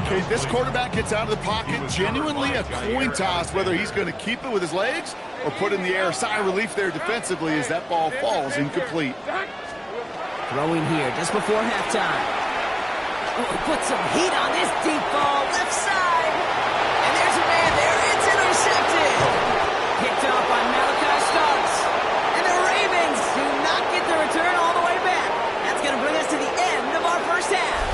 [SPEAKER 8] Okay, this quarterback gets out of the pocket, genuinely a coin toss whether he's going to keep it with his legs or put in the air. Sigh of relief there defensively as that ball falls incomplete.
[SPEAKER 7] Throwing here just before halftime. Oh, put some heat on this deep ball, left side. And there's a man there, it's intercepted. Picked up by Malachi Starks. And the Ravens do not get the return all the way back. That's going to bring us to the end of our 1st half.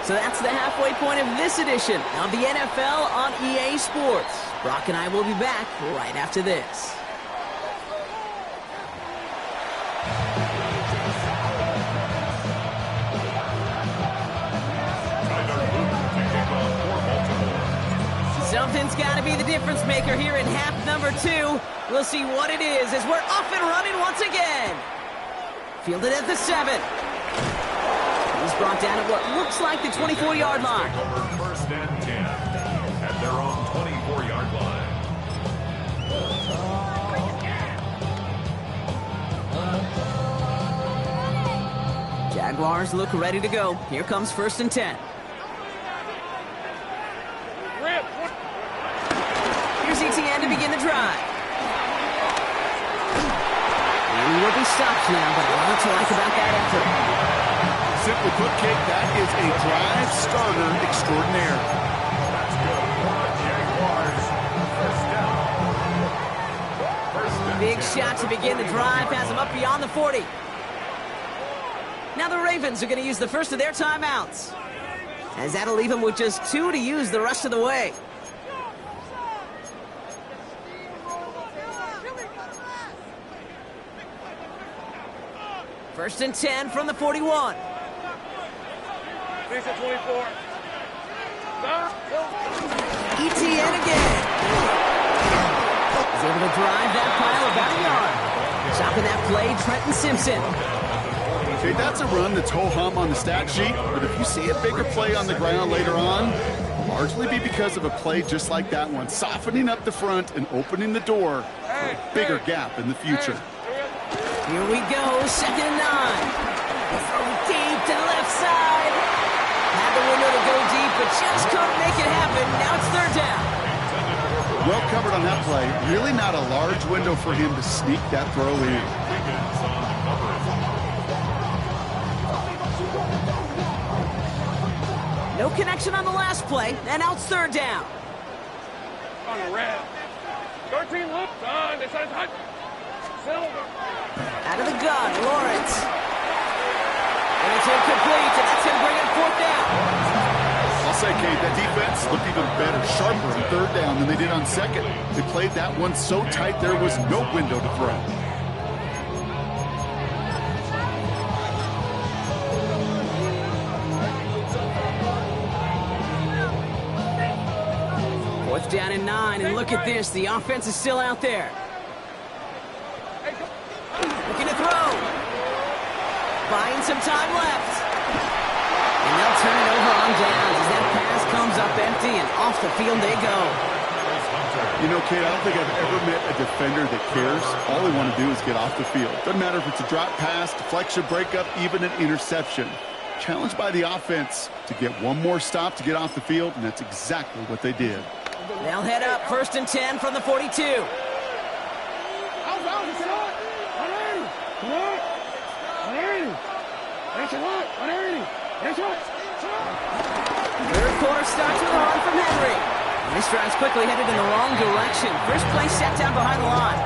[SPEAKER 7] So that's the halfway point of this edition of the NFL on EA Sports. Brock and I will be back right after this. Something's got to be the difference maker here in half number 2. We'll see what it is as we're off and running once again. Fielded at the 7. He's brought down at what looks like the 24-yard line.
[SPEAKER 3] 1st and 10 at their own 24-yard line.
[SPEAKER 7] Jaguars look ready to go. Here comes 1st and 10. Here's ETN to begin the drive. And he will be stopped now, but a lot to like about that effort.
[SPEAKER 8] Simply put, Kate, that is a drive starter extraordinaire.
[SPEAKER 7] Big shot to begin the drive, has him up beyond the 40. Now the Ravens are going to use the first of their timeouts, as that'll leave them with just 2 to use the rest of the way. First and 10 from the 41. ETN again. He's able to drive that pile about a yard. Stopping that play, Trenton Simpson.
[SPEAKER 8] Okay, that's a run that's ho-hum on the stat sheet, but if you see a bigger play on the ground later on, largely be because of a play just like that one, softening up the front and opening the door for a bigger gap in the future.
[SPEAKER 7] Here we go, 2nd and 9. Throw deep to the left side. Had the window to go deep, but just couldn't make it happen. Now it's 3rd down.
[SPEAKER 8] Well covered on that play. Really not a large window for him to sneak that throw in.
[SPEAKER 7] No connection on the last play, and now it's 3rd down.
[SPEAKER 5] On the red. 13 loops on. This is hot. Silver.
[SPEAKER 7] Out of the gun, Lawrence. And it's incomplete, and that's going to bring up 4th down.
[SPEAKER 8] I'll say, Kate, that defense looked even better, sharper on 3rd down than they did on 2nd. They played that one so tight there was no window to throw.
[SPEAKER 7] Fourth down and 9, and look at this. The offense is still out there. Looking to throw. Buying some time left. And they'll turn it over on downs as that pass comes up empty, and off the field they go.
[SPEAKER 8] You know, Kate, I don't think I've ever met a defender that cares. All they want to do is get off the field. Doesn't matter if it's a drop pass, deflection, breakup, even an interception. Challenged by the offense to get one more stop to get off the field, and that's exactly what they did.
[SPEAKER 7] They'll head up 1st and 10 from the 42. Third quarter starts with a run from Henry. This drive's quickly headed in the wrong direction. First play set down behind the line.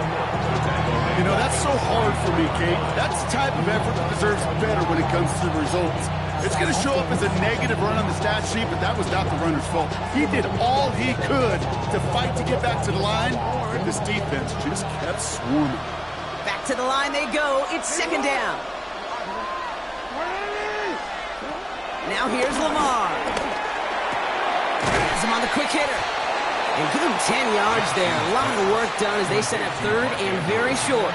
[SPEAKER 8] You know, that's so hard for me, Kate. That's the type of effort that deserves better when it comes to the results. It's going to show up as a negative run on the stat sheet, but that was not the runner's fault. He did all he could to fight to get back to the line, but this defense just kept swarming.
[SPEAKER 7] Back to the line they go. It's 2nd down. Now here's Lamar. Has him on the quick hitter. And give him 10 yards there. A lot of work done as they set up 3rd and very short.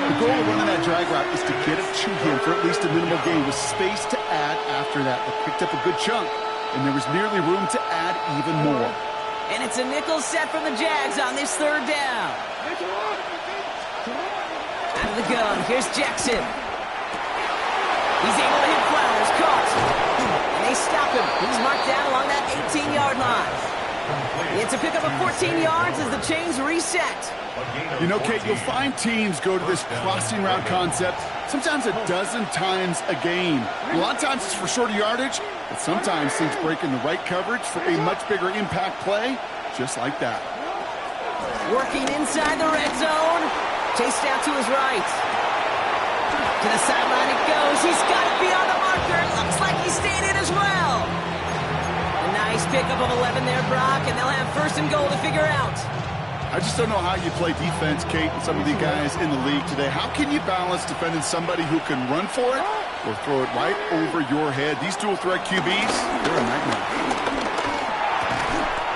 [SPEAKER 8] The goal of running that drag route is to get it to him for at least a minimal gain with space to add after that. They picked up a good chunk, and there was nearly room to add even more.
[SPEAKER 7] And it's a nickel set from the Jags on this 3rd down. Out of the gun, here's Jackson. He's able to hit Flowers, caught. And they stop him. He's marked down along that 18-yard line. It's a pickup of 14 yards as the chains reset.
[SPEAKER 8] You know, Kate, you'll find teams go to this crossing route concept sometimes a dozen times a game. A lot of times it's for shorter yardage, but sometimes things break in the right coverage for a much bigger impact play, just like that.
[SPEAKER 7] Working inside the red zone. Chased out to his right. To the sideline it goes. He's got it beyond the marker. Looks like he stayed in as well. A nice pickup of 11 there, Brock, and they'll have 1st and goal to figure out.
[SPEAKER 8] I just don't know how you play defense, Kate, and some of the guys in the league today. How can you balance defending somebody who can run for it or throw it right over your head? These dual threat QBs, they're a nightmare.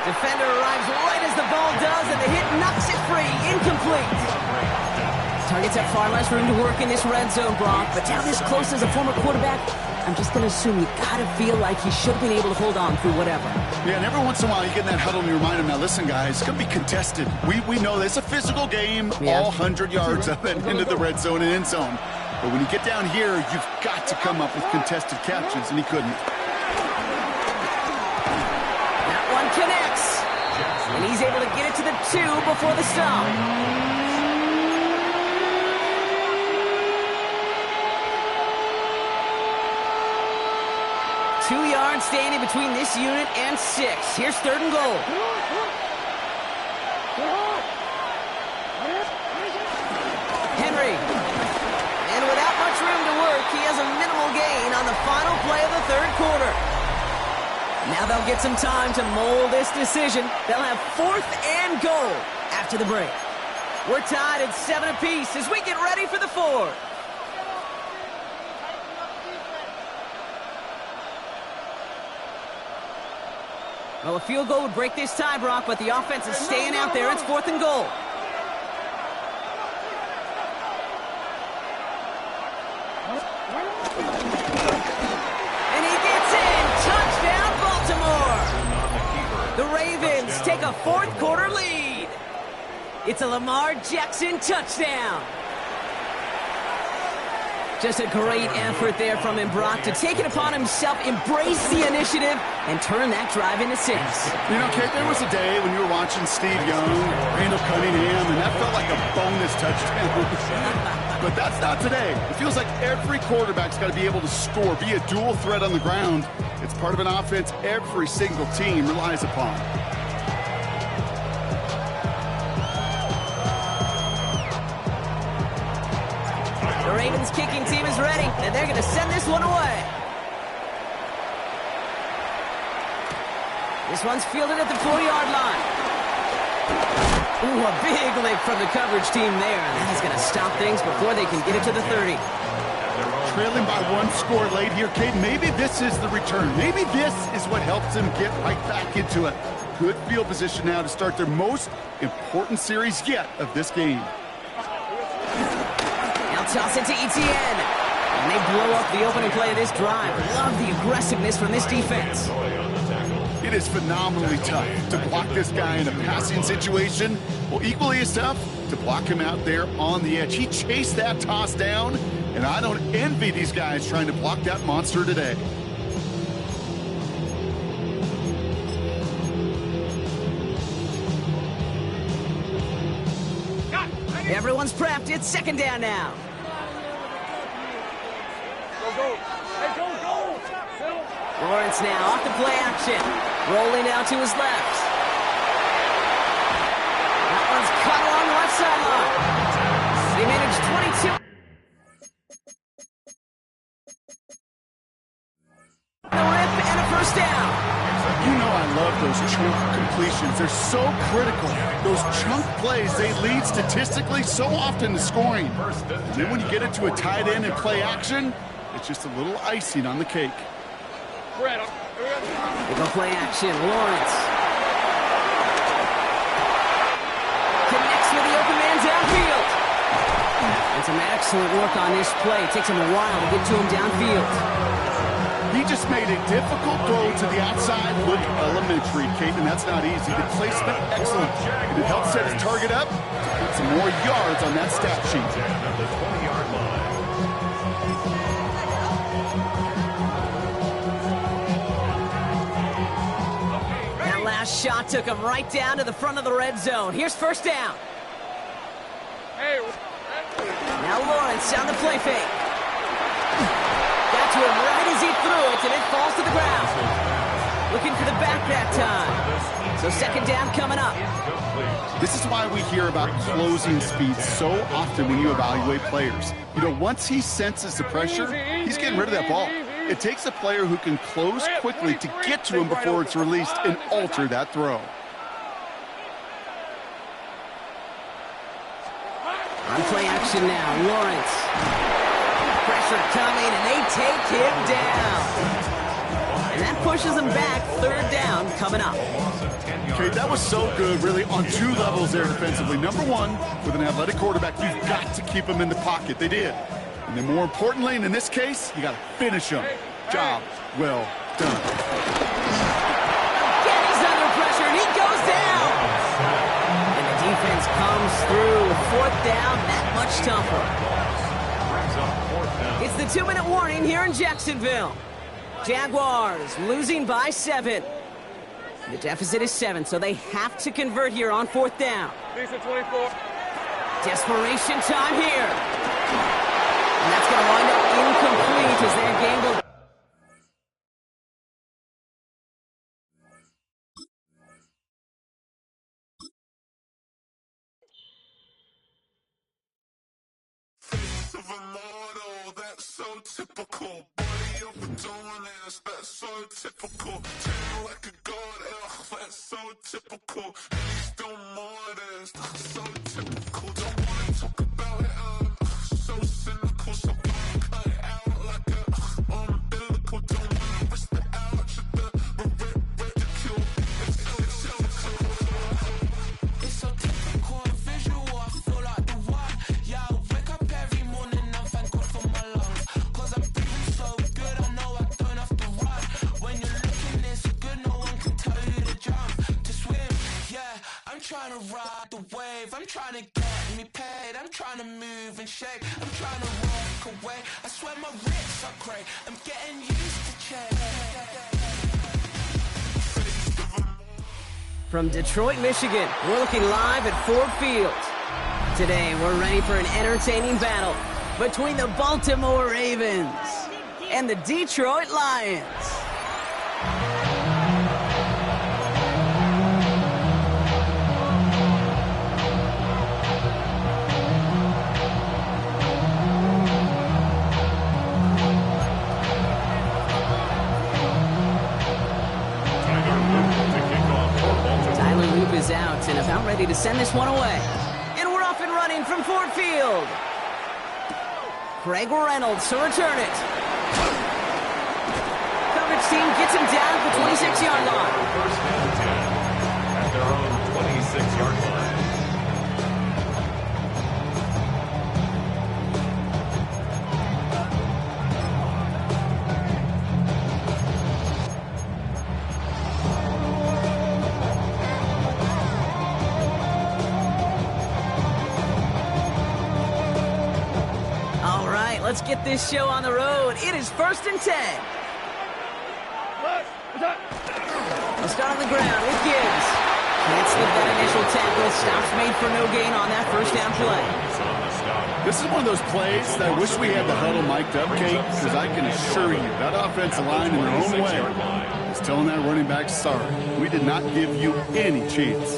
[SPEAKER 7] Defender arrives right as the ball does, and the hit knocks it free. Incomplete. Targets have far less room to work in this red zone, Brock, but down this close as a former quarterback, I'm just going to assume you got to feel like he should have been able to hold on through whatever.
[SPEAKER 8] Yeah, and every once in a while you get in that huddle and you remind him, now listen, guys, it's going to be contested. We know this is a physical game, all 100 yards up and into the red zone and end zone. But when you get down here, you've got to come up with contested catches, and he couldn't.
[SPEAKER 7] That one connects, and he's able to get it to the 2 before the stop. 2 yards standing between this unit and 6. Here's 3rd and goal. Henry. And without much room to work, he has a minimal gain on the final play of the 3rd quarter. Now they'll get some time to mold this decision. They'll have 4th and goal after the break. We're tied at 7 apiece as we get ready for the 4th. Well, a field goal would break this tie, Brock, but the offense is staying out there. It's 4th and goal. And he gets in. Touchdown, Baltimore. The Ravens take a 4th quarter lead. It's a Lamar Jackson touchdown. Just a great effort there from him, Brock, to take it upon himself, embrace the initiative, and turn that drive into 6.
[SPEAKER 8] You know, Kate, there was a day when you were watching Steve Young, Randall Cunningham, and that felt like a bonus touchdown. But that's not today. It feels like every quarterback's got to be able to score, be a dual threat on the ground. It's part of an offense every single team relies upon.
[SPEAKER 7] The Ravens kicking team is ready, and they're going to send this one away. This one's fielded at the 4-yard line. Ooh, a big lick from the coverage team there. That is going to stop things before they can get it to the 30.
[SPEAKER 8] Trailing by 1 score late here, Kate. Maybe this is the return. Maybe this is what helps them get right back into it. Good field position now to start their most important series yet of this game.
[SPEAKER 7] Toss it to Etienne. And they blow up the opening play of this drive. Love the aggressiveness from this defense.
[SPEAKER 8] You It is phenomenally tough to block this guy in a passing situation. Well, equally as tough to block him out there on the edge. He chased that toss down, and I don't envy these guys trying to block that monster today.
[SPEAKER 7] Everyone's prepped. It's second down now.
[SPEAKER 5] Go. Hey, go. Phil.
[SPEAKER 7] Lawrence now off the play action. Rolling out to his left. That one's cut along the left sideline. They managed 22. The rip and a first down.
[SPEAKER 8] You know I love those chunk completions. They're so critical. Those chunk plays, they lead statistically so often to scoring. And then when you get it to a tight end and play action, it's just a little icing on the cake.
[SPEAKER 5] Brad,
[SPEAKER 7] They go play action. Lawrence connects with the open man downfield. And some excellent work on this play. It takes him a while to get to him downfield.
[SPEAKER 8] He just made a difficult throw to the outside. Look elementary, Kate, and that's not easy. The placement, excellent. And it helps set his target up to put some more yards on that stat sheet.
[SPEAKER 3] At the 20-yard line.
[SPEAKER 7] That last shot took him right down to the front of the red zone. Here's first down.
[SPEAKER 5] hey.
[SPEAKER 7] Now Lawrence on the play fake. Got to him right as he threw it, and it falls to the ground. Looking for the back that time. So second down coming up.
[SPEAKER 8] This is why we hear about closing speed so often when you evaluate players. You know, once he senses the pressure, he's getting rid of that ball. It takes a player who can close quickly to get to him before it's released and alter that throw.
[SPEAKER 7] On play action now, Lawrence. Pressure coming, and they take him down. And that pushes him back. Third down coming up.
[SPEAKER 8] Okay, that was so good, really, on two levels there defensively. Number one, with an athletic quarterback, you've got to keep him in the pocket. They did. And then more importantly, and in this case, you got to finish him. Job well done.
[SPEAKER 7] Again, he's under pressure, and he goes down. And the defense comes through. Fourth down, that much tougher. It's the 2-minute warning here in Jacksonville. Jaguars losing by 7. The deficit is 7, so they have to convert here on fourth down.
[SPEAKER 5] Decent 24.
[SPEAKER 7] Desperation time here. And that's going to wind up incomplete as their game goes.
[SPEAKER 9] Typical body up and doing this, that's so typical. Turn like a god, that's so typical. And he's still more this, so typical. Don't wanna talk about it, so cynical. So cut it out like a umbilical. Don't wanna risk the ouch of the ridicule. It's so typical and visual, I feel like the one. Yeah, I wake up every morning and thank God for my lungs. I'm trying to ride the wave, I'm trying to get me paid, I'm trying to move and shake, I'm trying to walk away, I swear my wrists are great, I'm getting used to change.
[SPEAKER 7] From Detroit, Michigan, we're looking live at Ford Field. Today, we're ready for an entertaining battle between the Baltimore Ravens and the Detroit Lions. Is out and about ready to send this one away. And we're off and running from Ford Field. Craig Reynolds to return it. Coverage team gets him down at the 26-yard line.
[SPEAKER 3] First and 10 at their own 26-yard line.
[SPEAKER 7] Let's get this show on the road. It is 1st and 10. They'll start on the ground with Gibbs. Can't slip that initial tackle. Stops made for no gain on that first down play.
[SPEAKER 8] This is one of those plays that I wish we had the huddle mic'd up, Kate, because I can assure you that offensive line in their own way is telling that running back, sorry, we did not give you any chance.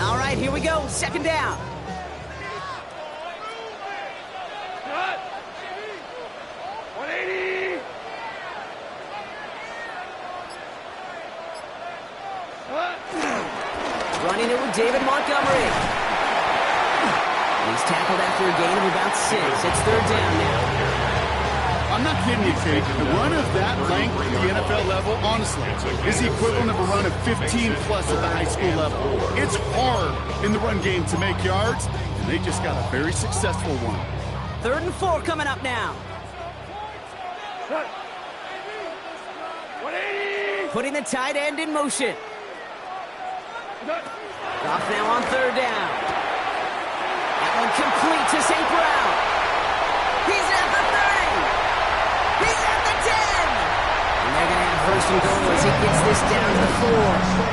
[SPEAKER 7] All right, here we go. 2nd down. Running it with David Montgomery. He's tackled after a gain of about 6. It's 3rd down now.
[SPEAKER 8] I'm not kidding you, Kate. The run of that length at the NFL level, honestly, is the equivalent of a run of 15-plus at the high school level. It's hard in the run game to make yards, and they just got a very successful one.
[SPEAKER 7] 3rd and 4 coming up now. Putting the tight end in motion. Off now on 3rd down. That one complete to St. Brown. He's at the 30. He's at the 10. And they're going to have 1st and goal as he gets this down to the 4.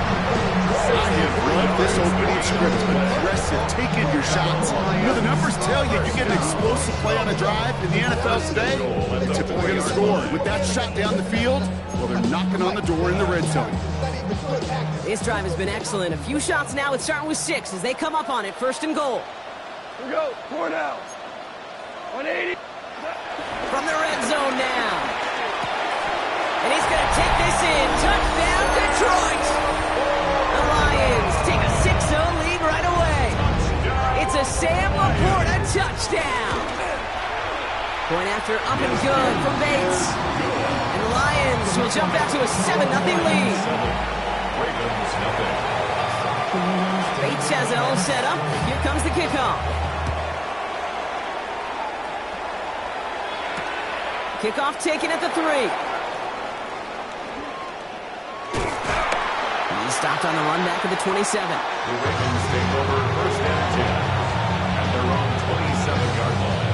[SPEAKER 8] I have loved this opening script. Aggressive, taking your shots. You know, the numbers tell you you get an explosive play on a drive in the NFL today, you're typically going to score. With that shot down the field, well, they're knocking on the door in the red zone.
[SPEAKER 7] This drive has been excellent. A few shots now. It's starting with 6 as they come up on it. 1st and goal.
[SPEAKER 5] Here we go. 4 down. 180.
[SPEAKER 7] From the red zone now. And he's going to take this in. Touchdown, Detroit. The Lions take a 6-0 lead right away. It's a Sam Laporta touchdown. Going after up and good from Bates. And the Lions will jump back to a 7-0 lead. Bates has it all set up. Here comes the kickoff. Kickoff taken at the 3. He's stopped on the run back of the 27.
[SPEAKER 3] The Ravens take over 1st and 10 at their own 27-yard line.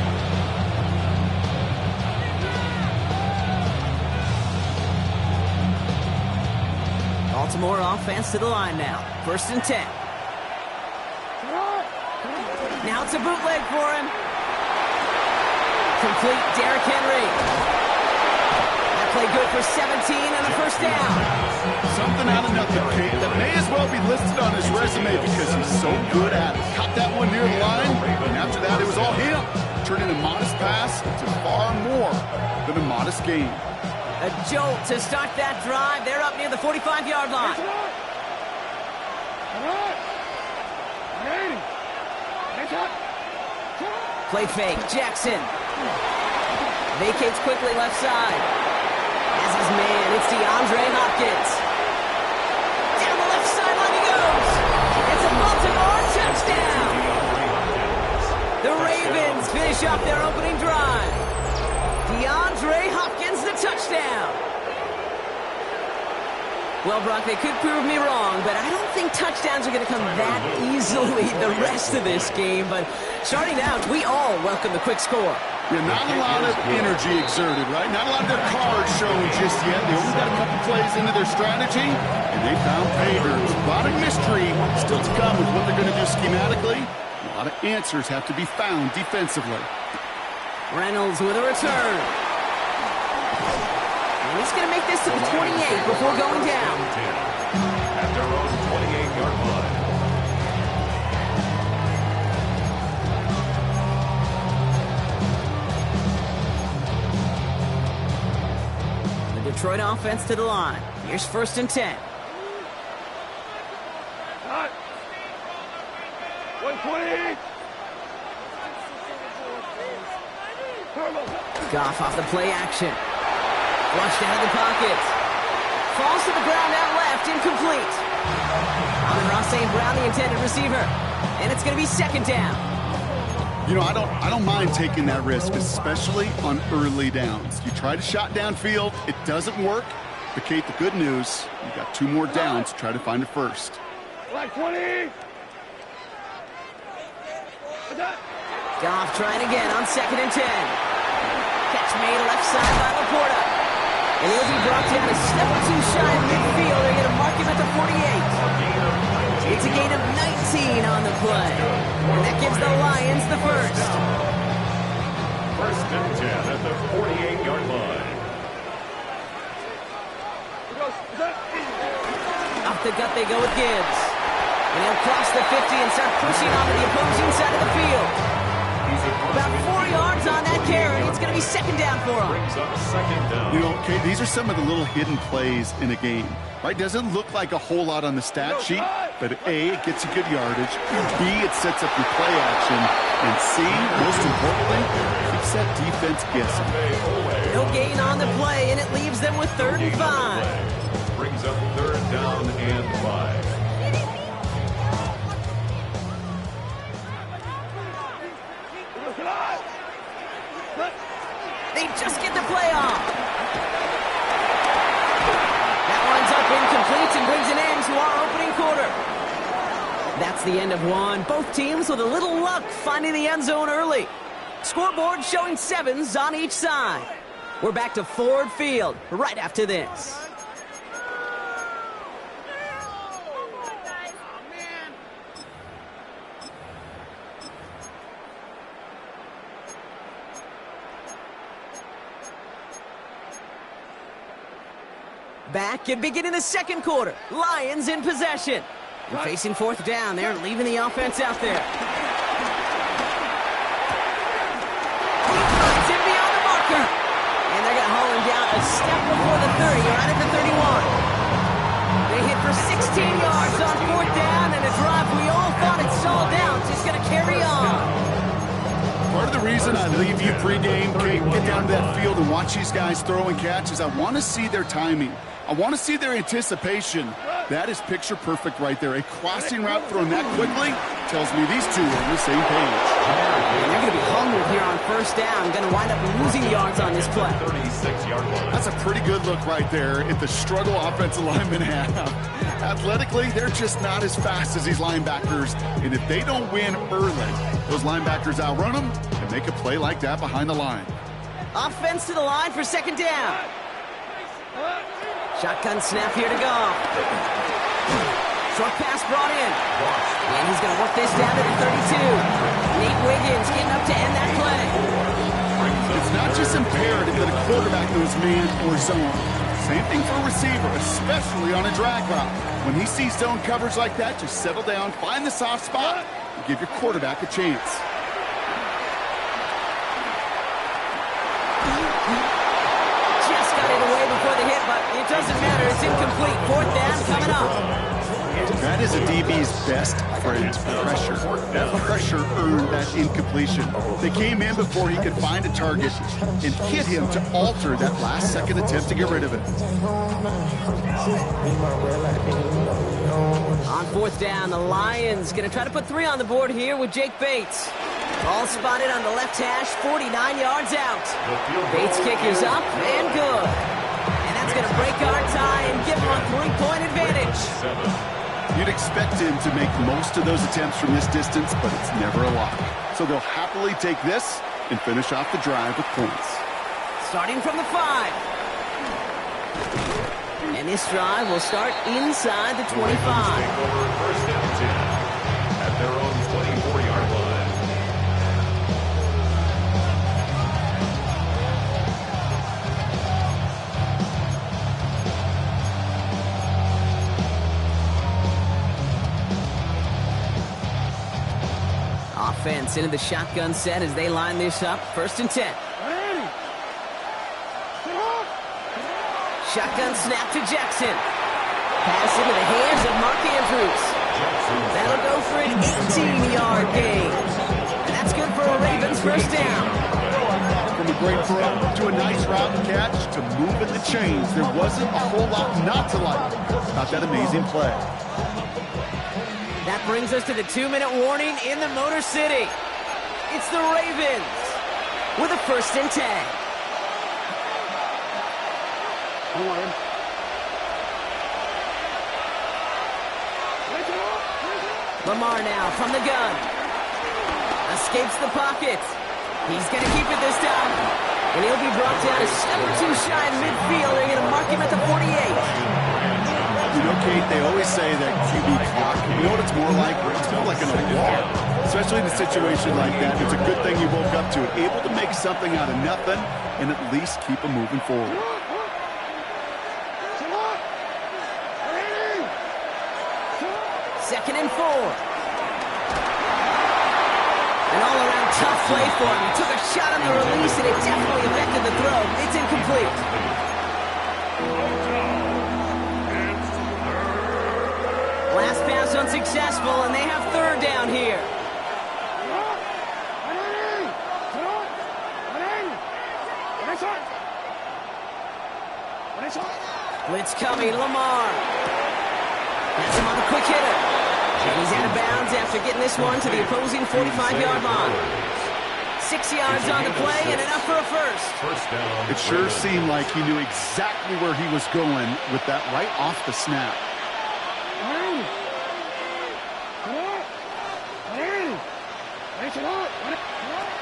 [SPEAKER 7] Baltimore offense to the line now. 1st and 10. Now it's a bootleg for him. Complete, Derrick Henry. That play good for 17 and a 1st down.
[SPEAKER 8] Something out of nothing, Kate, that may as well be listed on his resume because he's so good at it. Caught that one near the line, and after that it was all him. Turning a modest pass to far more than a modest gain.
[SPEAKER 7] A jolt to start that drive. They're up near the 45-yard line. Play fake, Jackson. Vacates quickly left side. As his man, it's DeAndre Hopkins. Down the left sideline he goes. It's a Baltimore touchdown. The Ravens finish off their opening drive. DeAndre Hopkins, the touchdown. Well, Brock, they could prove me wrong, but I don't think touchdowns are going to come that easily the rest of this game. But starting out, we all welcome the quick score.
[SPEAKER 8] Yeah, not a lot of energy exerted, right? Not a lot of their cards showing just yet. They only got a couple plays into their strategy, and they found pay dirt. A lot of mystery still to come with what they're going to do schematically. A lot of answers have to be found defensively.
[SPEAKER 7] Reynolds with a return. And he's going to make this to the 28 before going down.
[SPEAKER 3] At their own 28-yard line.
[SPEAKER 7] The Detroit offense to the line. Here's 1st and 10.
[SPEAKER 5] 120.
[SPEAKER 7] Goff off the play action. Flushed out of the pocket. Falls to the ground out left, incomplete. Amon-Ra St. Brown, the intended receiver. And it's going to be 2nd down.
[SPEAKER 8] You know, I don't mind taking that risk, especially on early downs. You try to shot downfield, it doesn't work. But Kate, the good news, you got 2 more downs to try to find a first.
[SPEAKER 5] Like 20.
[SPEAKER 7] Goff trying again on 2nd and 10. Catch made left side by Laporta. And he'll be brought down a step or two shy of midfield. They're going to mark him at the 48. It's a gain of 19 on the play. And that gives the Lions the first.
[SPEAKER 3] First and 10 at the 48-yard line.
[SPEAKER 7] Off the gut they go with Gibbs. And he'll cross the 50 and start pushing onto the opposing side of the field. About 4 yards on that carry. It's going to be 2nd down for him.
[SPEAKER 3] Brings up 2nd down.
[SPEAKER 8] You know, okay, these are some of the little hidden plays in a game, right? Doesn't look like a whole lot on the stat sheet, but A, it gets you good yardage. B, it sets up your play action. And C, most importantly, keeps that defense guessing.
[SPEAKER 7] No gain on the play, and it leaves them with 3rd and 5.
[SPEAKER 3] Brings up 3rd down and 5.
[SPEAKER 7] They just get the play off. That one's up incomplete and brings an end to our opening quarter. That's the end of one. Both teams with a little luck finding the end zone early. Scoreboard showing 7s on each side. We're back to Ford Field right after this. Back and beginning the 2nd quarter. Lions in possession. And facing 4th down, they're leaving the offense out there. It's him beyond the marker. And they're going to haul him down a step before the 30, right at the 31. They hit for 16 yards on 4th down, and a drive we all thought it stalled out. Just going to carry on.
[SPEAKER 8] Part of the reason I leave you pregame, Kate, get down to that field and watch these guys throw and catch is I want to see their timing. I want to see their anticipation. That is picture perfect right there. A crossing route thrown that quickly tells me these two are on the same page.
[SPEAKER 7] And they're going to be hungry here on 1st down. Going to wind up losing yards on this play.
[SPEAKER 3] 36-yard line.
[SPEAKER 8] That's a pretty good look right there at the struggle offensive linemen have. Athletically, they're just not as fast as these linebackers. And if they don't win early, those linebackers outrun them and make a play like that behind the line.
[SPEAKER 7] Offense to the line for 2nd down. Shotgun snap here to go. Short pass brought in. And he's going to work this down to the 32. Nate Wiggins getting up to end that play.
[SPEAKER 8] It's not just imperative that a quarterback knows man or zone. Same thing for a receiver, especially on a drag route. When he sees zone coverage like that, just settle down, find the soft spot, and give your quarterback a chance.
[SPEAKER 7] It doesn't matter. It's incomplete. 4th down coming up.
[SPEAKER 8] That is a DB's best friend, pressure. That pressure earned that incompletion. They came in before he could find a target and hit him to alter that last-second attempt to get rid of it.
[SPEAKER 7] On 4th down, the Lions going to try to put 3 on the board here with Jake Bates. All spotted on the left hash, 49 yards out. Bates kick is up and good. It's going to break our tie and give him a 3-point advantage.
[SPEAKER 8] You'd expect him to make most of those attempts from this distance, but it's never a lot. So they'll happily take this and finish off the drive with points.
[SPEAKER 7] Starting from the 5. And this drive will start inside the 25.
[SPEAKER 3] First down 10 at their own 24-yard line.
[SPEAKER 7] Offense into the shotgun set as they line this up. 1st and 10. Shotgun snap to Jackson. Pass into the hands of Mark Andrews. That'll go for an 18-yard gain. And that's good for a Ravens 1st down.
[SPEAKER 8] From a great throw to a nice route and catch to moving the chains, there wasn't a whole lot not to like about that amazing play.
[SPEAKER 7] That brings us to the 2-minute warning in the Motor City. It's the Ravens with a 1st and 10. Lamar now from the gun. Escapes the pocket. He's going to keep it this time. And he'll be brought down a step or two shy in midfield. They're going to mark him at the 48.
[SPEAKER 8] You know, Kate, they always say that QB clock, you know what it's more like? It's more like an alarm, especially in a situation like that. It's a good thing you woke up to it, able to make something out of nothing and at least keep them moving forward.
[SPEAKER 7] Second and 4. An all-around tough play for him. He took a shot on the release, and it definitely affected the throw. It's incomplete. Last pass unsuccessful, and they have third down here. Blitz coming, Lamar. Has him on the quick hitter. And he's out of bounds after getting this one to the opposing 45-yard line. 6 yards on the play and enough for a first.
[SPEAKER 8] It sure seemed like he knew exactly where he was going with that right off the snap.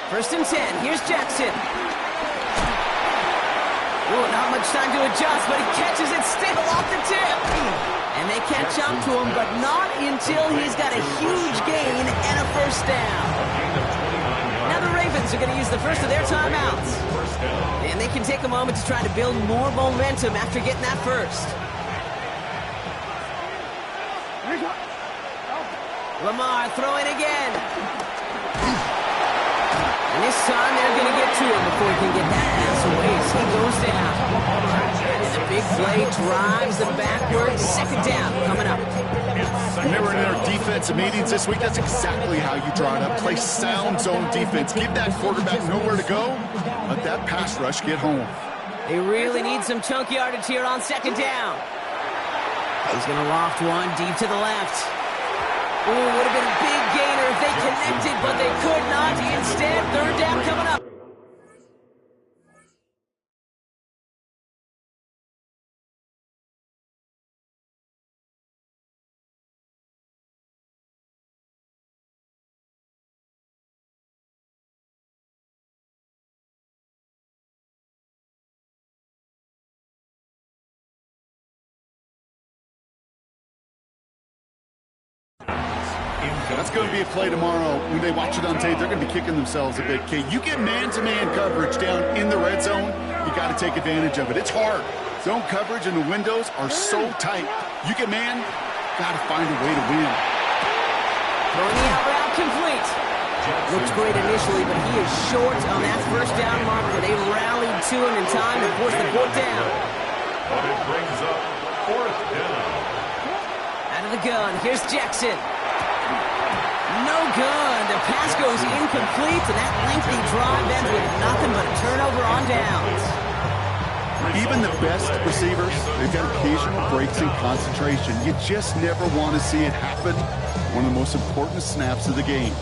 [SPEAKER 7] First and 10. Here's Jackson. Ooh, not much time to adjust, but he catches it still off the tip. And they catch up to him, but not until he's got a huge gain and a first down. Now the Ravens are going to use the first of their timeouts. And they can take a moment to try to build more momentum after getting that first. Lamar throwing again. And this time they're going to get to him before he can get that pass away as he goes down. And the big play drives them backwards. Second down coming up.
[SPEAKER 8] Remember in our defensive meetings this week, that's exactly how you draw it up. Play sound zone defense. Give that quarterback nowhere to go. Let that pass rush get home.
[SPEAKER 7] They really need some chunk yardage here on second down. He's going to loft one deep to the left. Ooh, would have been a big gainer if they connected, but they could not. Instead, third down coming up.
[SPEAKER 8] That's going to be a play tomorrow. When they watch it on tape, they're going to be kicking themselves a bit. Okay, you get man-to-man coverage down in the red zone, you got to take advantage of it. It's hard. Zone coverage and the windows are so tight. You get man, got to find a way to win.
[SPEAKER 7] Throwing the out route complete. Looks great initially, but he is short on that first down marker. They rallied to him in time to force the fourth down.
[SPEAKER 3] But it brings up fourth down.
[SPEAKER 7] Out of the gun, here's Jackson. No good. The pass goes incomplete, and that lengthy drive ends with nothing but a turnover on downs.
[SPEAKER 8] Even the best receivers, they've got occasional breaks in concentration. You just never want to see it happen. One of the most important snaps of the game.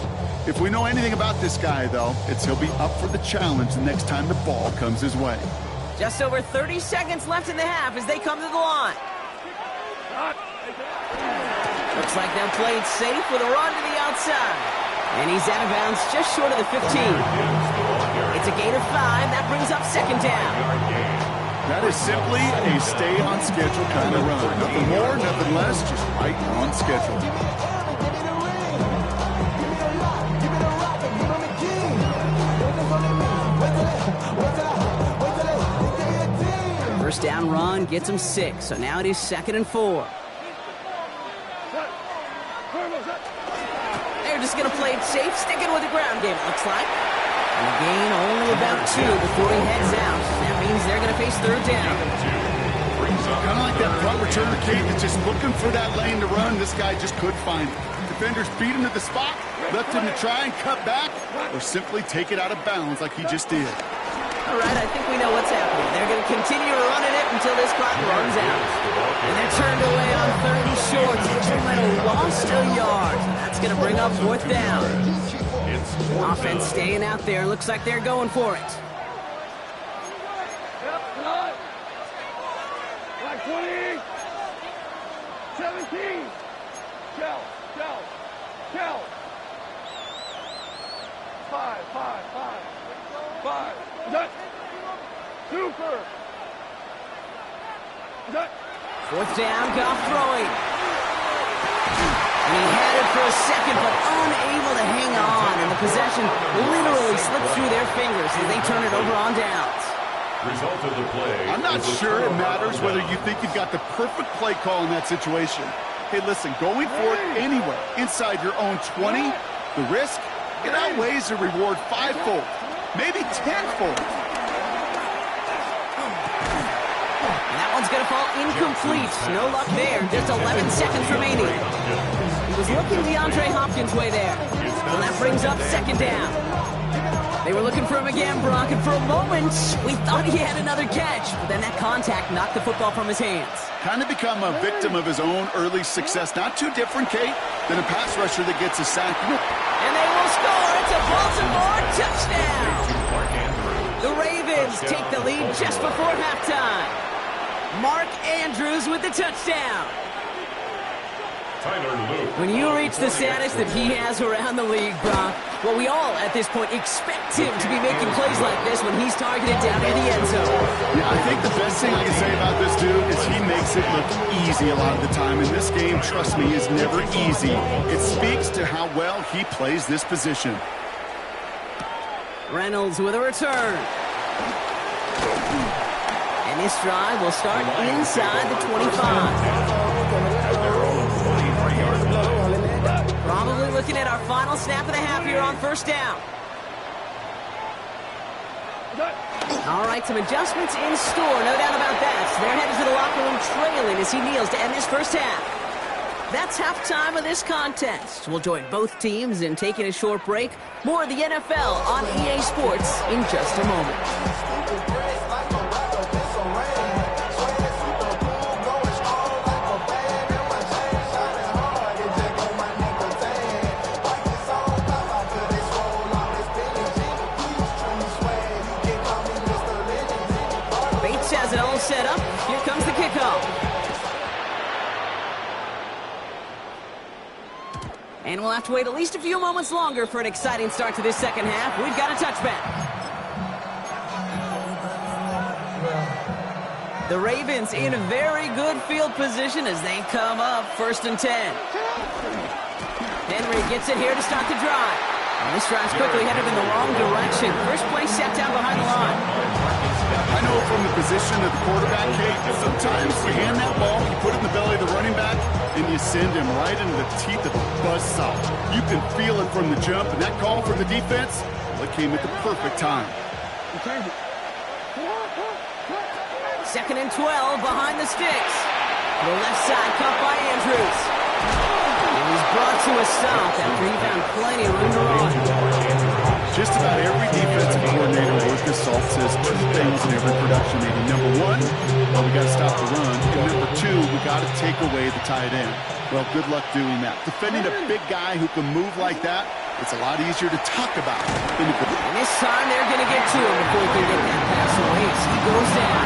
[SPEAKER 8] If we know anything about this guy, though, it's he'll be up for the challenge the next time the ball comes his way.
[SPEAKER 7] Just over 30 seconds left in the half as they come to the line. Looks like they'll play it safe with a run to the outside. And he's out of bounds just short of the 15. It's a gain of 5. That brings up second down.
[SPEAKER 8] That is simply a stay on schedule kind of run. Nothing more, nothing less, just right on schedule.
[SPEAKER 7] First down run gets him 6. So now it is second and 4. They're just going to play it safe, sticking with the ground game, it looks like. And a gain only about 2 before he heads out. That means they're going to face third down.
[SPEAKER 8] Kind of like that punt returner, Kate, that's just looking for that lane to run. This guy just couldn't find it. Defenders beat him to the spot, left him to try and cut back, or simply take it out of bounds like he just did.
[SPEAKER 7] All right, I think we know what's happening. They're going to continue running it until this clock runs out. And they're turned away on third and short. Sacramento lost a yard. That's going to bring up fourth down. Offense staying out there. Looks like they're going for it.
[SPEAKER 5] Like 20, 17. Go. Challenge. 5, 5, 5. 5. Done. Super. Done.
[SPEAKER 7] Fourth down, Goff throwing. And he had it for a second, but unable to hang on. And the possession literally slipped through their fingers as they turn it over on downs.
[SPEAKER 3] Result of the play.
[SPEAKER 8] I'm not sure it matters whether you think you've got the perfect play call in that situation. Hey, listen, going for it anywhere inside your own 20, the risk, it outweighs the reward fivefold, maybe tenfold.
[SPEAKER 7] And that one's going to fall incomplete. No luck there. Just 11 seconds remaining. He was looking DeAndre Hopkins' way there. And that brings up second down. They were looking for him again, Brock, and for a moment, we thought he had another catch. But then that contact knocked the football from his hands.
[SPEAKER 8] Kind of become a victim of his own early success. Not too different, Kate, than a pass rusher that gets a sack.
[SPEAKER 7] And they will score. It's a Baltimore touchdown. The Ravens take the lead just before halftime. Mark Andrews with the touchdown. When you reach the status that he has around the league, Brock, well, we all at this point expect him to be making plays like this when he's targeted down near the end zone.
[SPEAKER 8] Yeah, I think the best thing I can say about this dude is he makes it look easy a lot of the time. And this game, trust me, is never easy. It speaks to how well he plays this position.
[SPEAKER 7] Reynolds with a return. And this drive will start inside the 25. Probably looking at our final snap of the half here on first down. All right, some adjustments in store, no doubt about that. So they're headed to the locker room trailing as he kneels to end this first half. That's halftime of this contest. We'll join both teams in taking a short break. More of the NFL on EA Sports in just a moment. Has it all set up. Here comes the kickoff. And we'll have to wait at least a few moments longer for an exciting start to this second half. We've got a touchback. The Ravens in a very good field position as they come up 1st and 10. Henry gets it here to start the drive. And this drive's quickly headed in the wrong direction. First play set down behind the line.
[SPEAKER 8] I know from the position of the quarterback, Kate, sometimes you hand that ball, you put it in the belly of the running back, and you send him right into the teeth of the buzzsaw. You can feel it from the jump, and that call from the defense, well, it came at the perfect time.
[SPEAKER 7] 2nd and 12 behind the sticks. The left side caught by Andrews. And he's brought to a stop after he found plenty of room to run.
[SPEAKER 8] Just about every defensive coordinator worth his salt says two things in every production meeting. Number one, well, we got to stop the run. And number two, we got to take away the tight end. Well, good luck doing that. Defending a big guy who can move like that, it's a lot easier to talk about.
[SPEAKER 7] And this time they're going to get to him before he can get that pass away as he goes down.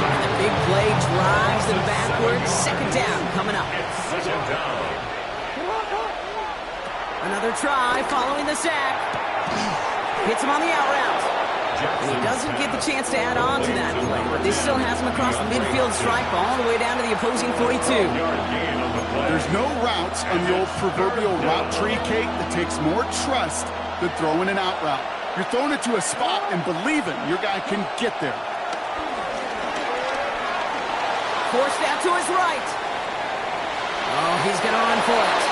[SPEAKER 7] And the big play drives them backwards. Second down coming up. Another try following the sack. Hits him on the out route. And he doesn't get the chance to add on to that play, but this still has him across the midfield stripe all the way down to the opposing 42.
[SPEAKER 8] There's no routes on the old proverbial route tree, Kate, that takes more trust than throwing an out route. You're throwing it to a spot and believing your guy can get there.
[SPEAKER 7] Forced out to his right. Oh, he's going to run for it.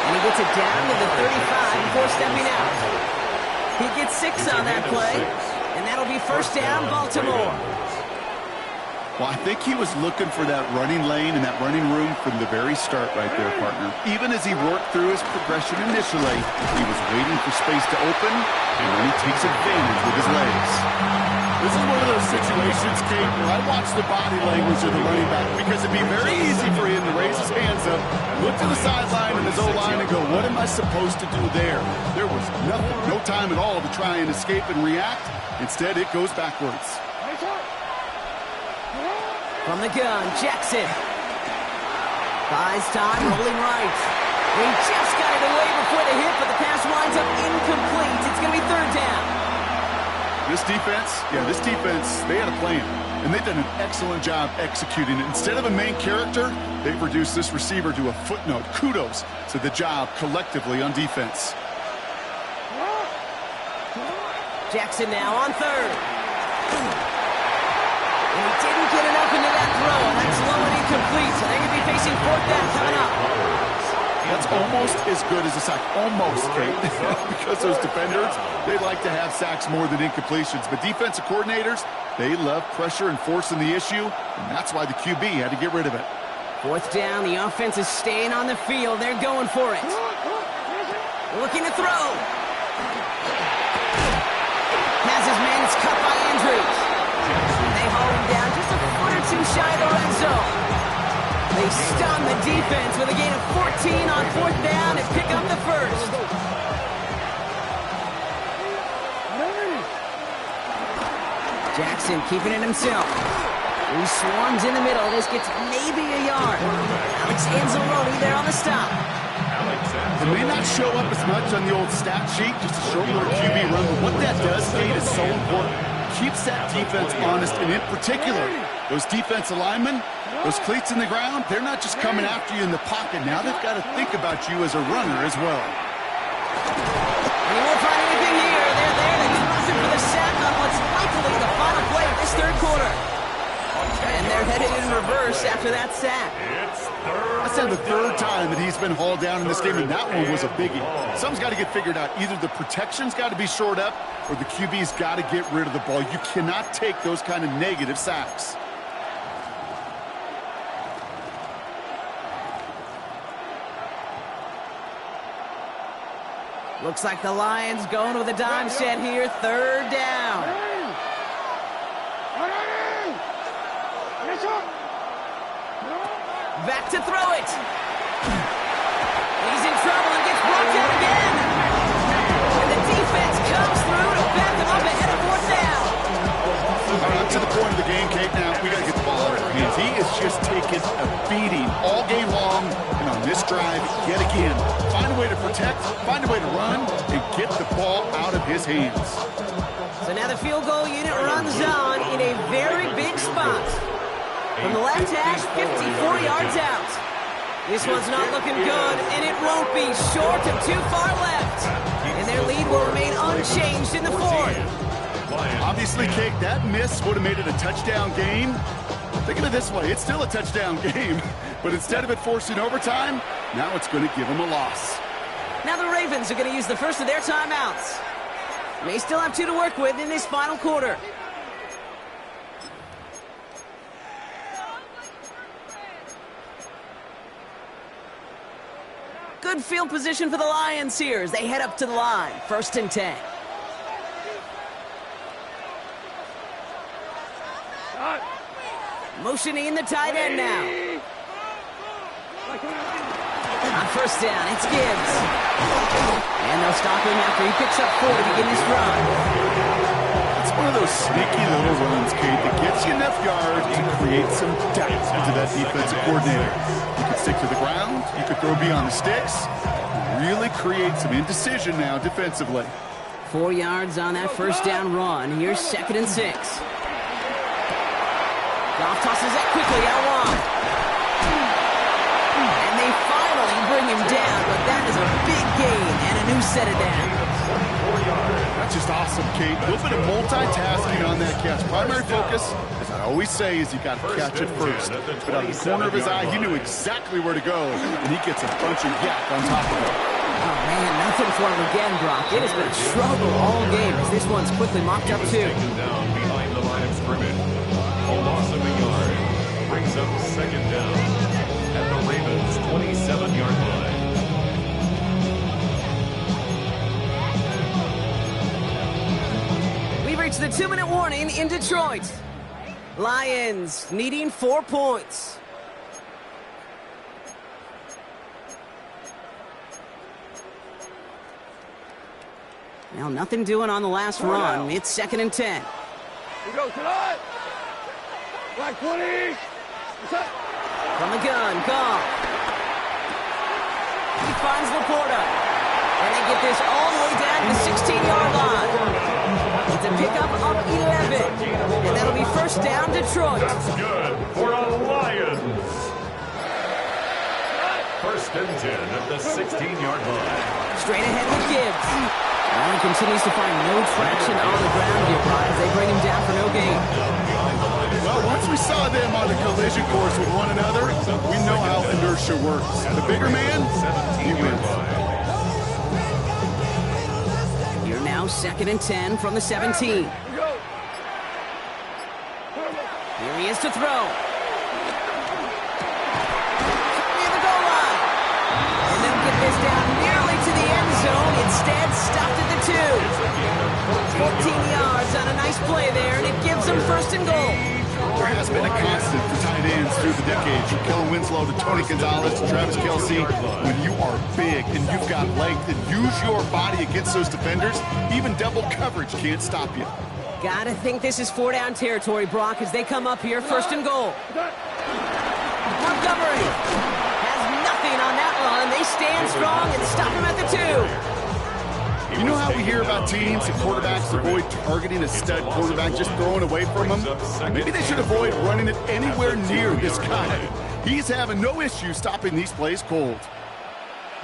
[SPEAKER 7] And he gets it down to the 35 before stepping out. He gets 6 on that play, and that'll be first down, Baltimore.
[SPEAKER 8] Well, I think he was looking for that running lane and that running room from the very start right there, partner. Even as he worked through his progression initially, he was waiting for space to open, and then he takes advantage with his legs. This is one of those situations, Kate, where I watch the body language of the running back because it'd be very easy for him to raise his hands up, look to the sideline and his O-line and go, what am I supposed to do there? There was nothing, no time at all to try and escape and react. Instead, it goes backwards.
[SPEAKER 7] From the gun, Jackson. Buys time, rolling right. They just got it away before the hit, but the pass winds up incomplete. It's going to be third down.
[SPEAKER 8] This defense, they had a plan, and they've done an excellent job executing it. Instead of a main character, they've reduced this receiver to a footnote. Kudos to the job collectively on defense.
[SPEAKER 7] Jackson now on third. And he didn't get enough into that throw, and that's low and incomplete, so they're going to be facing fourth down coming up.
[SPEAKER 8] That's almost as good as a sack. Almost, Kate. Because those defenders, they like to have sacks more than incompletions. But defensive coordinators, they love pressure and forcing the issue, and that's why the QB had to get rid of it.
[SPEAKER 7] Fourth down, the offense is staying on the field. They're going for it. Looking to throw. Has his man, it's cut by Andrews. They haul him down just a foot or two shy of the red zone. They stun the defense with a gain of 14 on fourth down and pick up the first. Jackson keeping it himself. He swarms in the middle. This gets maybe a yard. Alex Anzalone there on the stop.
[SPEAKER 8] It may not show up as much on the old stat sheet, just a short little QB run, but what that does, Kate, is so important. Keeps that defense honest, and in particular, those defensive linemen, those cleats in the ground, they're not just coming after you in the pocket. Now they've got to think about you as a runner as well.
[SPEAKER 7] And he won't find anything here. They're there. They get nothing for the sack on what's likely the final play of this third quarter. And they're headed in reverse after that sack.
[SPEAKER 8] That's now the third time that he's been hauled down in this game, and that one was a biggie. Something's got to get figured out. Either the protection's got to be shored up, or the QB's got to get rid of the ball. You cannot take those kind of negative sacks.
[SPEAKER 7] Looks like the Lions going with a dime set here. Third down. Back to throw it. He's in trouble and gets brought down again. And the defense comes through to back them up ahead of fourth down.
[SPEAKER 8] All right, up to the point of the game, Kate, now we got to get the ball out of our hands. He is just taking a beating all game long, and on this drive, yet again, find a way to protect, find a way to run, and get the ball out of his hands.
[SPEAKER 7] So now the field goal unit runs on in a very big spot. From the left hash, 54 yards out. This one's not looking good, and it won't be. Short of too far left. And their lead will remain unchanged in the fourth.
[SPEAKER 8] Obviously, Kate, that miss would have made it a touchdown game. Think of it this way, it's still a touchdown game. But instead of it forcing overtime, now it's going to give them a loss.
[SPEAKER 7] Now the Ravens are going to use the first of their timeouts. They still have 2 to work with in this final quarter. Good field position for the Lions here as they head up to the line. 1st and 10. Motioning in the tight end now. On 1st down, it's Gibbs. And they'll stop him after he picks up 4 to begin this drive.
[SPEAKER 8] It's one of those sneaky little runs, Kate, that gets you enough yards to create some depth into that defensive coordinator. You could stick to the ground, you could throw beyond the sticks, really create some indecision now defensively.
[SPEAKER 7] 4 yards on that 1st down run. Here's 2nd and 6. Goff tosses that quickly out wide. And they finally bring him down, but that is a big gain and a new set of downs.
[SPEAKER 8] That's just awesome, Kate. A little bit of multitasking on that catch. Primary focus, as I always say, is you got to catch it first. But out of the corner of his eye, he knew exactly where to go, and he gets a bunch of yak on top of it.
[SPEAKER 7] Oh, man, nothing for him again, Brock. It has been a struggle all game as this one's quickly mopped up, too.
[SPEAKER 3] Down behind the line of scrimmage. A loss of a yard brings up 2nd down at the Ravens' 27-yard line.
[SPEAKER 7] We've reached the 2-minute warning in Detroit. Lions needing 4 points. Well, nothing doing on the last run. It's 2nd and 10.
[SPEAKER 5] We go tonight. Black 20.
[SPEAKER 7] From the gun, Goff. He finds Laporta. And they get this all the way down to the 16-yard line. It's a pickup of 11. And that'll be first down, Detroit.
[SPEAKER 3] That's good for a Lions. First and 10 at the 16-yard line.
[SPEAKER 7] Straight ahead with Gibbs. Allen continues to find no traction on the ground here, Brian, as they bring him down for no gain.
[SPEAKER 8] Well, once we saw them on the collision course with one another, we know how inertia works. The bigger man, he wins.
[SPEAKER 7] Here now, second and 10 from the 17. Here he is to throw. Near the goal line. And they'll get this down nearly to the end zone. Instead, stopped at the 2. 14 yards on a nice play there, and it gives them first and goal.
[SPEAKER 8] There has been a constant for tight ends through the decades. From Kellen Winslow to Tony Gonzalez to Travis Kelce. When you are big and you've got length and use your body against those defenders, even double coverage can't stop you.
[SPEAKER 7] Gotta think this is 4-down territory, Brock, as they come up here, first and goal. Montgomery has nothing on that run. They stand strong and stop him at the 2.
[SPEAKER 8] You know how we hear about teams and quarterbacks avoid targeting a stud quarterback, just throwing away from him? Maybe they should avoid running it anywhere near this guy. He's having no issue stopping these plays cold.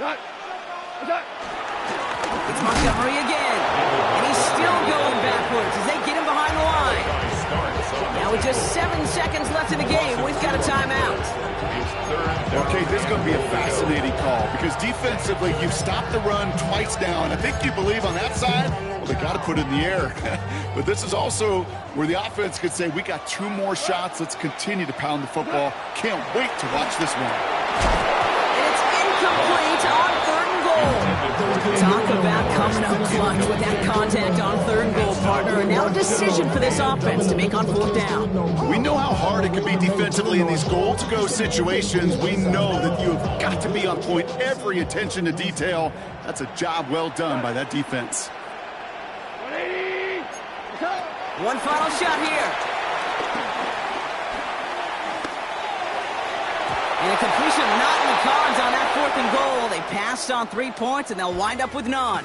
[SPEAKER 7] It's Montgomery again. And he's still going backwards as they get him behind the line. Now with just 7 seconds left in the game, we've got a timeout.
[SPEAKER 8] Okay, this is going to be a fascinating call because defensively, you've stopped the run twice now, and I think you believe on that side, well, they got to put it in the air. But this is also where the offense could say, we got 2 more shots. Let's continue to pound the football. Can't wait to watch this one.
[SPEAKER 7] And it's incomplete on third and goal. Talk about coming up clutch with that contact on third and goal, partner. And now a decision for this offense to make on 4th down.
[SPEAKER 8] We know how hard it can be defensively in these goal-to-go situations. We know that you have got to be on point, every attention to detail. That's a job well done by that defense.
[SPEAKER 7] One final shot here. And a completion not in the cards on that 4th and goal. They passed on 3 points, and they'll wind up with none.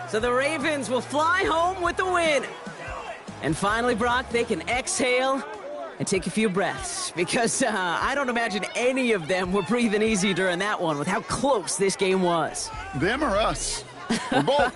[SPEAKER 7] So the Ravens will fly home with the win. And finally, Brock, they can exhale and take a few breaths. Because I don't imagine any of them were breathing easy during that one with how close this game was.
[SPEAKER 8] Them or us? We're both.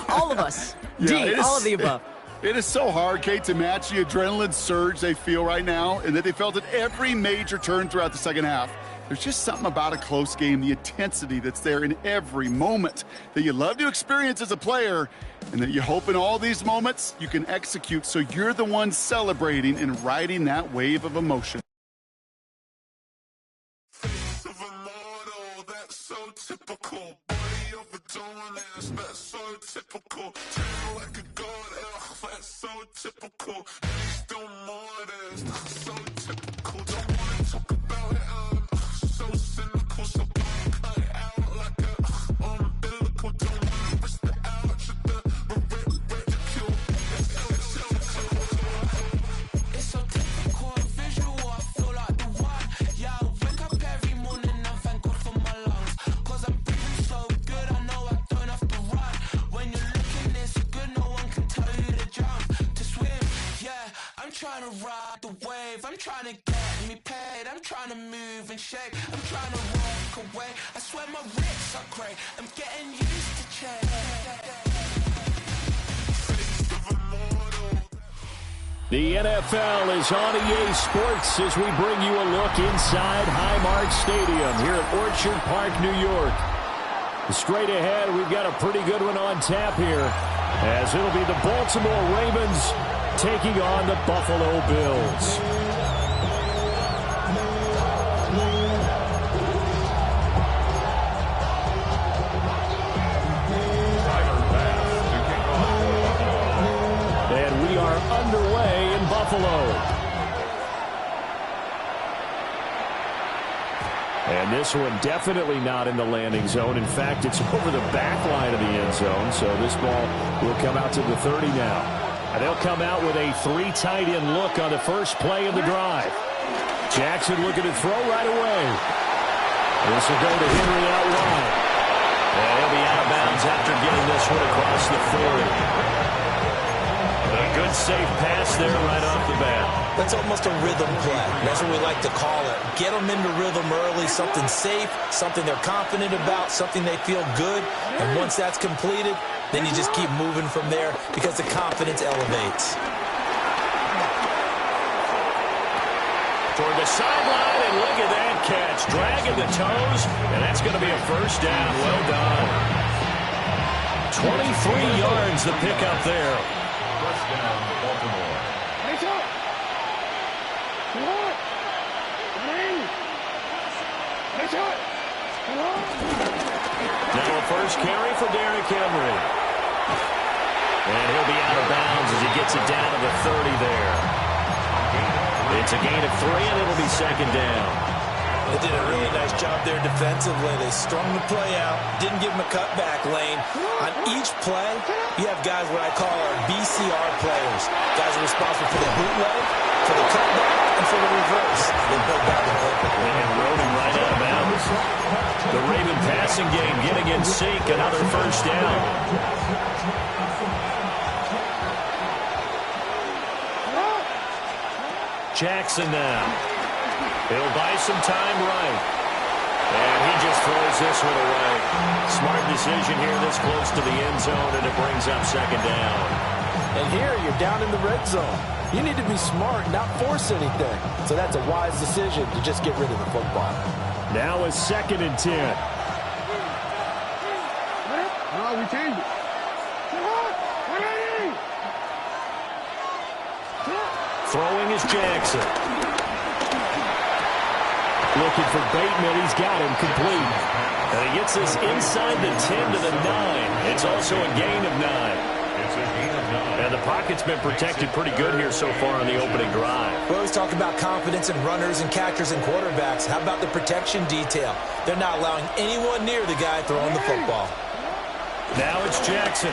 [SPEAKER 7] All of us.
[SPEAKER 8] Yeah,
[SPEAKER 7] all of the above.
[SPEAKER 8] It is so hard, Kate, to match the adrenaline surge they feel right now and that they felt at every major turn throughout the second half. There's just something about a close game, the intensity that's there in every moment that you love to experience as a player, and that you hope in all these moments you can execute so you're the one celebrating and riding that wave of emotion.
[SPEAKER 9] Face of a model, that's so typical. Body of a donut, that's so typical. Tail like a god, that's so typical. He's still modest, so typical. Don't wanna talk about it, so cynical. So cut it out like a umbilical. Don't wanna risk the ouch of the ridicule. It's so typical and visual, I feel like the one. Yeah, I wake up every morning and thank God for my lungs. Cause I'm breathing so good, I know I don't have to run. When you're looking this good, no one can tell you to jump, to swim. Yeah, I'm trying to ride the wave, I'm trying to get me paid, I'm trying to move and shake, I'm trying to walk away. I swear my wrists are great, I'm getting used to change.
[SPEAKER 10] The NFL is on EA Sports as we bring you a look inside Highmark Stadium here at Orchard Park, New York. Straight ahead, we've got a pretty good one on tap here, as it'll be the Baltimore Ravens taking on the Buffalo Bills. And we are underway in Buffalo. And this one definitely not in the landing zone. In fact, it's over the back line of the end zone. So this ball will come out to the 30 now. And they'll come out with a 3 tight end look on the first play of the drive. Jackson looking to throw right away. This will go to Henry out wide. downs after getting this one across the 40. A good safe pass there right off the bat.
[SPEAKER 11] That's almost a rhythm play. That's what we like to call it. Get them into rhythm early, something safe, something they're confident about, something they feel good. And once that's completed, then you just keep moving from there because the confidence elevates.
[SPEAKER 10] Toward the sideline, and look at that catch. Dragging the toes, and that's going to be a first down. Well done. 23 yards the pickup there.
[SPEAKER 3] First down, Baltimore.
[SPEAKER 10] Now a first carry for Derrick Henry. And he'll be out of bounds as he gets it down to the 30 there. It's a gain of 3, and it'll be second down.
[SPEAKER 11] They did a really nice job there defensively. They strung the play out, didn't give him a cutback lane. On each play, you have guys what I call our BCR players. Guys are responsible for the bootleg, for the cutback, and for the reverse. They played that one perfectly.
[SPEAKER 10] And rode him right out of bounds. The Raven passing game getting in sync. Another first down. Jackson now. He'll buy some time right. And he just throws this one away. Smart decision here this close to the end zone, and it brings up second down.
[SPEAKER 11] And here you're down in the red zone. You need to be smart, not force anything. So that's a wise decision to just get rid of the football.
[SPEAKER 10] Now a 2nd and 10.
[SPEAKER 6] Oh, we changed it.
[SPEAKER 10] Throwing is Jackson. Looking for Bateman. He's got him complete. And he gets this inside the 10 to the 9. It's also a gain of 9. And the pocket's been protected pretty good here so far on the opening drive.
[SPEAKER 11] We always talk about confidence in runners and catchers and quarterbacks. How about the protection detail? They're not allowing anyone near the guy throwing the football.
[SPEAKER 10] Now it's Jackson.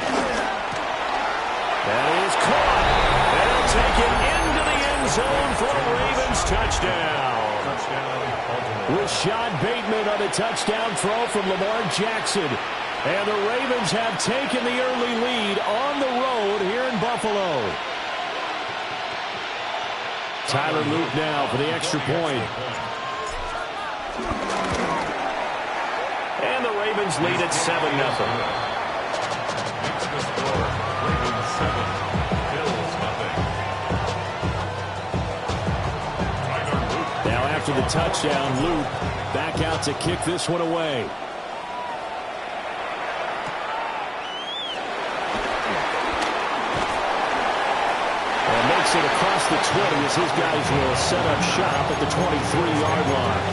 [SPEAKER 10] That is caught. They'll take it into the end zone for a Ravens touchdown. Rashad Bateman on a touchdown throw from Lamar Jackson. And the Ravens have taken the early lead on the road here in Buffalo. Tyler Luke now for the extra point. And the Ravens lead at 7-0.
[SPEAKER 3] Makes the score. Ravens 7, Bills nothing.
[SPEAKER 10] Now after the touchdown, Luke back out to kick this one away. It across the 20 as his guys will set up shop at the 23-yard line.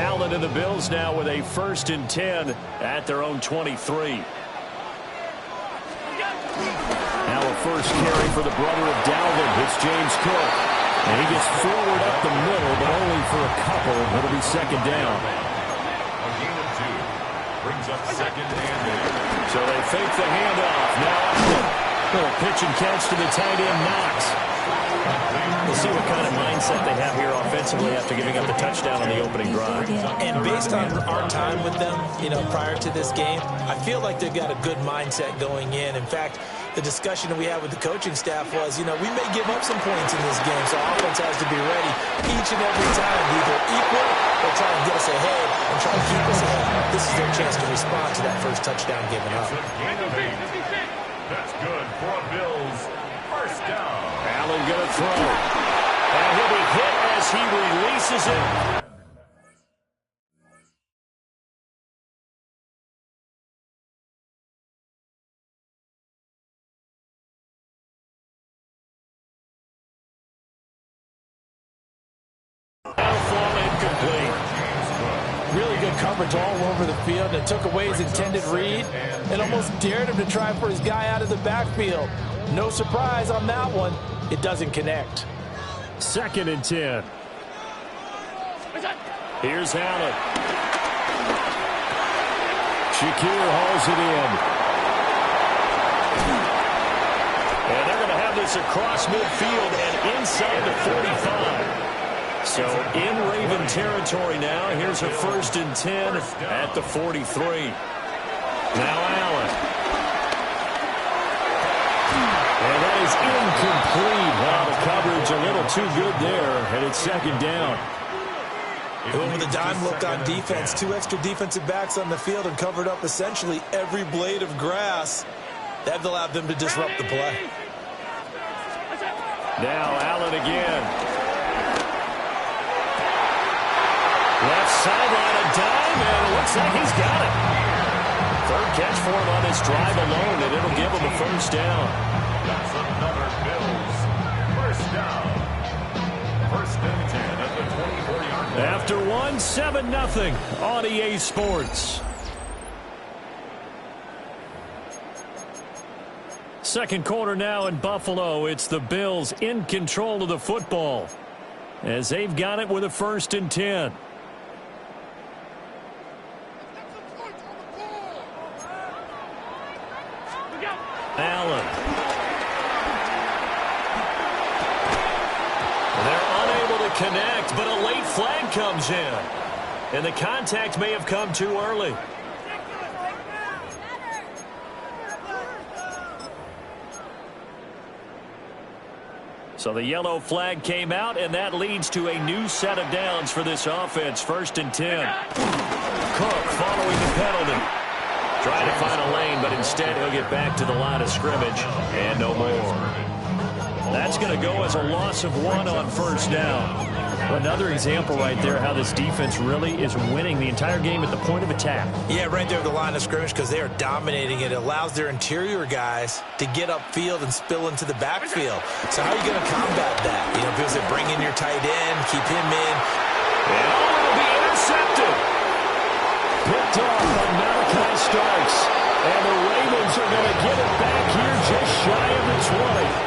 [SPEAKER 10] Allen and the Bills now with a 1st and 10 at their own 23. Now a first carry for the brother of Dalvin. It's James Cook. And he gets forward up the middle, but only for a couple. It'll be second down.
[SPEAKER 3] Brings up 2nd and 8.
[SPEAKER 10] So they fake the handoff. Now little pitch and catch to the tight end, Knox. We'll see what kind of mindset they have here offensively after giving up the touchdown on the opening drive.
[SPEAKER 11] And based on our time with them, prior to this game, I feel like they've got a good mindset going in. In fact, the discussion that we had with the coaching staff was, we may give up some points in this game, so our offense has to be ready each and every time to either equal or try and get us ahead and try to keep us ahead. This is their chance to respond to that first touchdown given up.
[SPEAKER 3] That's good for a Bills first down.
[SPEAKER 10] Allen going to throw. And he'll be hit as he releases it.
[SPEAKER 11] Really good coverage all over the field. It took away his intended read and almost dared him to try for his guy out of the backfield. No surprise on that one. It doesn't connect.
[SPEAKER 10] 2nd and 10. Here's Allen. Shakir hauls it in. And they're going to have this across midfield and inside the 45. So in Raven territory now. Here's a 1st and 10 at the 43. Now Allen. And that is incomplete. Wow, the coverage a little too good there, and it's 2nd down.
[SPEAKER 11] Going with a dime look on defense. 2 extra defensive backs on the field and covered up essentially every blade of grass. That allowed them to disrupt the play.
[SPEAKER 10] Now Allen again. Left sideline, a dime, and it looks like he's got it. 3rd catch for him on this drive alone, and it'll give him a 1st down.
[SPEAKER 3] That's another Bills 1st down. 1st and 10 at the 24-yard line.
[SPEAKER 10] After 7-0 on EA Sports. 2nd quarter now in Buffalo. It's the Bills in control of the football as they've got it with a 1st and 10. Allen. They're unable to connect, but a late flag comes in. And the contact may have come too early. So the yellow flag came out, and that leads to a new set of downs for this offense. 1st and 10. Cook following the penalty. Trying to find a lane, but instead he'll get back to the line of scrimmage. And no more. That's going to go as a loss of 1 on 1st down. Another example right there how this defense really is winning the entire game at the point of attack.
[SPEAKER 11] Yeah, right there at the line of scrimmage because they are dominating it. It allows their interior guys to get upfield and spill into the backfield. So how are you going to combat that? You know, because they bring in your tight end, keep him in.
[SPEAKER 10] And it'll be intercepted. Picked off by Malachi Starks. And the Ravens are going to get it back here just shy of the 20.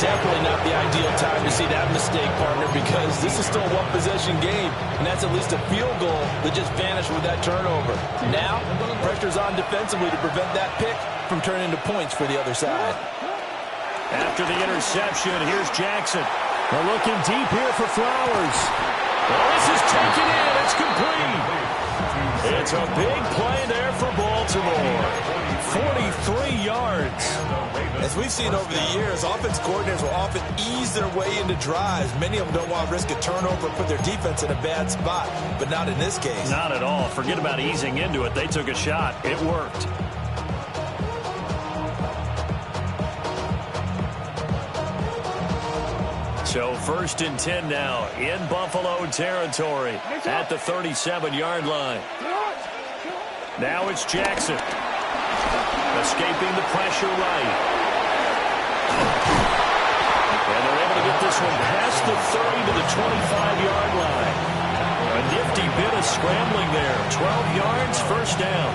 [SPEAKER 11] Definitely not the ideal time to see that mistake, partner, because this is still a one-possession game, and that's at least a field goal that just vanished with that turnover. Now, pressure's on defensively to prevent that pick from turning into points for the other side.
[SPEAKER 10] After the interception, here's Jackson. They're looking deep here for Flowers. Well, this is taken in. It's complete. It's a big play there for Baltimore. 43 yards.
[SPEAKER 11] As we've seen over the years, offense coordinators will often ease their way into drives. Many of them don't want to risk a turnover and put their defense in a bad spot, but not in this case.
[SPEAKER 10] Not at all. Forget about easing into it. They took a shot. It worked. So 1st and 10 now in Buffalo territory at the 37-yard line. Now it's Jackson. Escaping the pressure right. And they're able to get this one past the 30 to the 25-yard line. A nifty bit of scrambling there. 12 yards, 1st down.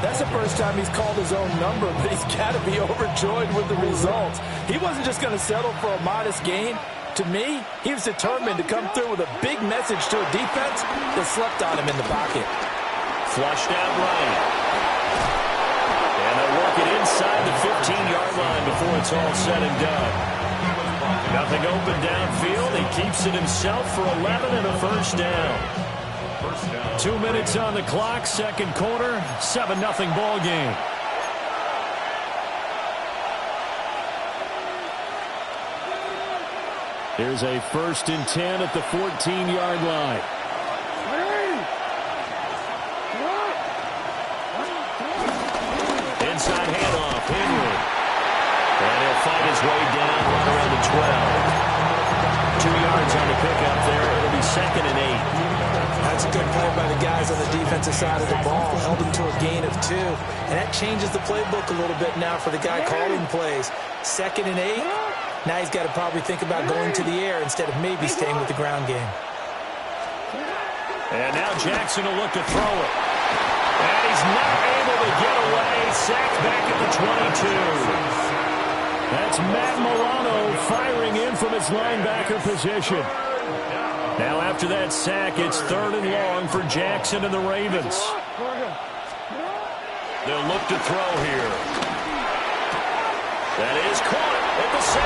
[SPEAKER 11] That's the first time he's called his own number, but he's got to be overjoyed with the results. He wasn't just going to settle for a modest gain. To me, he was determined to come through with a big message to a defense that slept on him in the pocket.
[SPEAKER 10] Flushed out right. And they'll work it inside the 15-yard line before it's all said and done. Nothing open downfield. He keeps it himself for 11 and a 1st down. 2 minutes on the clock, 2nd quarter, 7-0 ball game. Here's a 1st and 10 at the 14-yard line. Inside handoff, Henry. And he'll fight his way down right around the 12. 2 yards on the pickup there. It'll be 2nd and 8.
[SPEAKER 11] That's a good play by the guys on the defensive side of the ball. Held him to a gain of 2. And that changes the playbook a little bit now for the guy calling plays. 2nd and 8. Now he's got to probably think about going to the air instead of maybe staying with the ground game.
[SPEAKER 10] And now Jackson will look to throw it. And he's not able to get away. Sacked back at the 22. That's Matt Milano firing in from his linebacker position. Now after that sack, it's 3rd and long for Jackson and the Ravens. They'll look to throw here. That is caught. at the 7.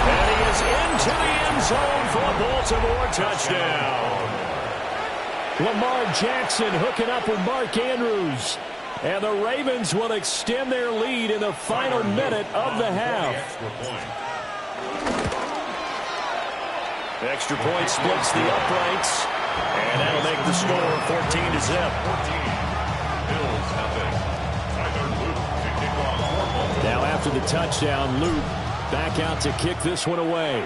[SPEAKER 10] And he is into the end zone for a Baltimore touchdown. Lamar Jackson hooking up with Mark Andrews. And the Ravens will extend their lead in the final minute of the half. Extra point splits the uprights. And that'll make the score 14-0. Now after the touchdown, Luke back out to kick this one away.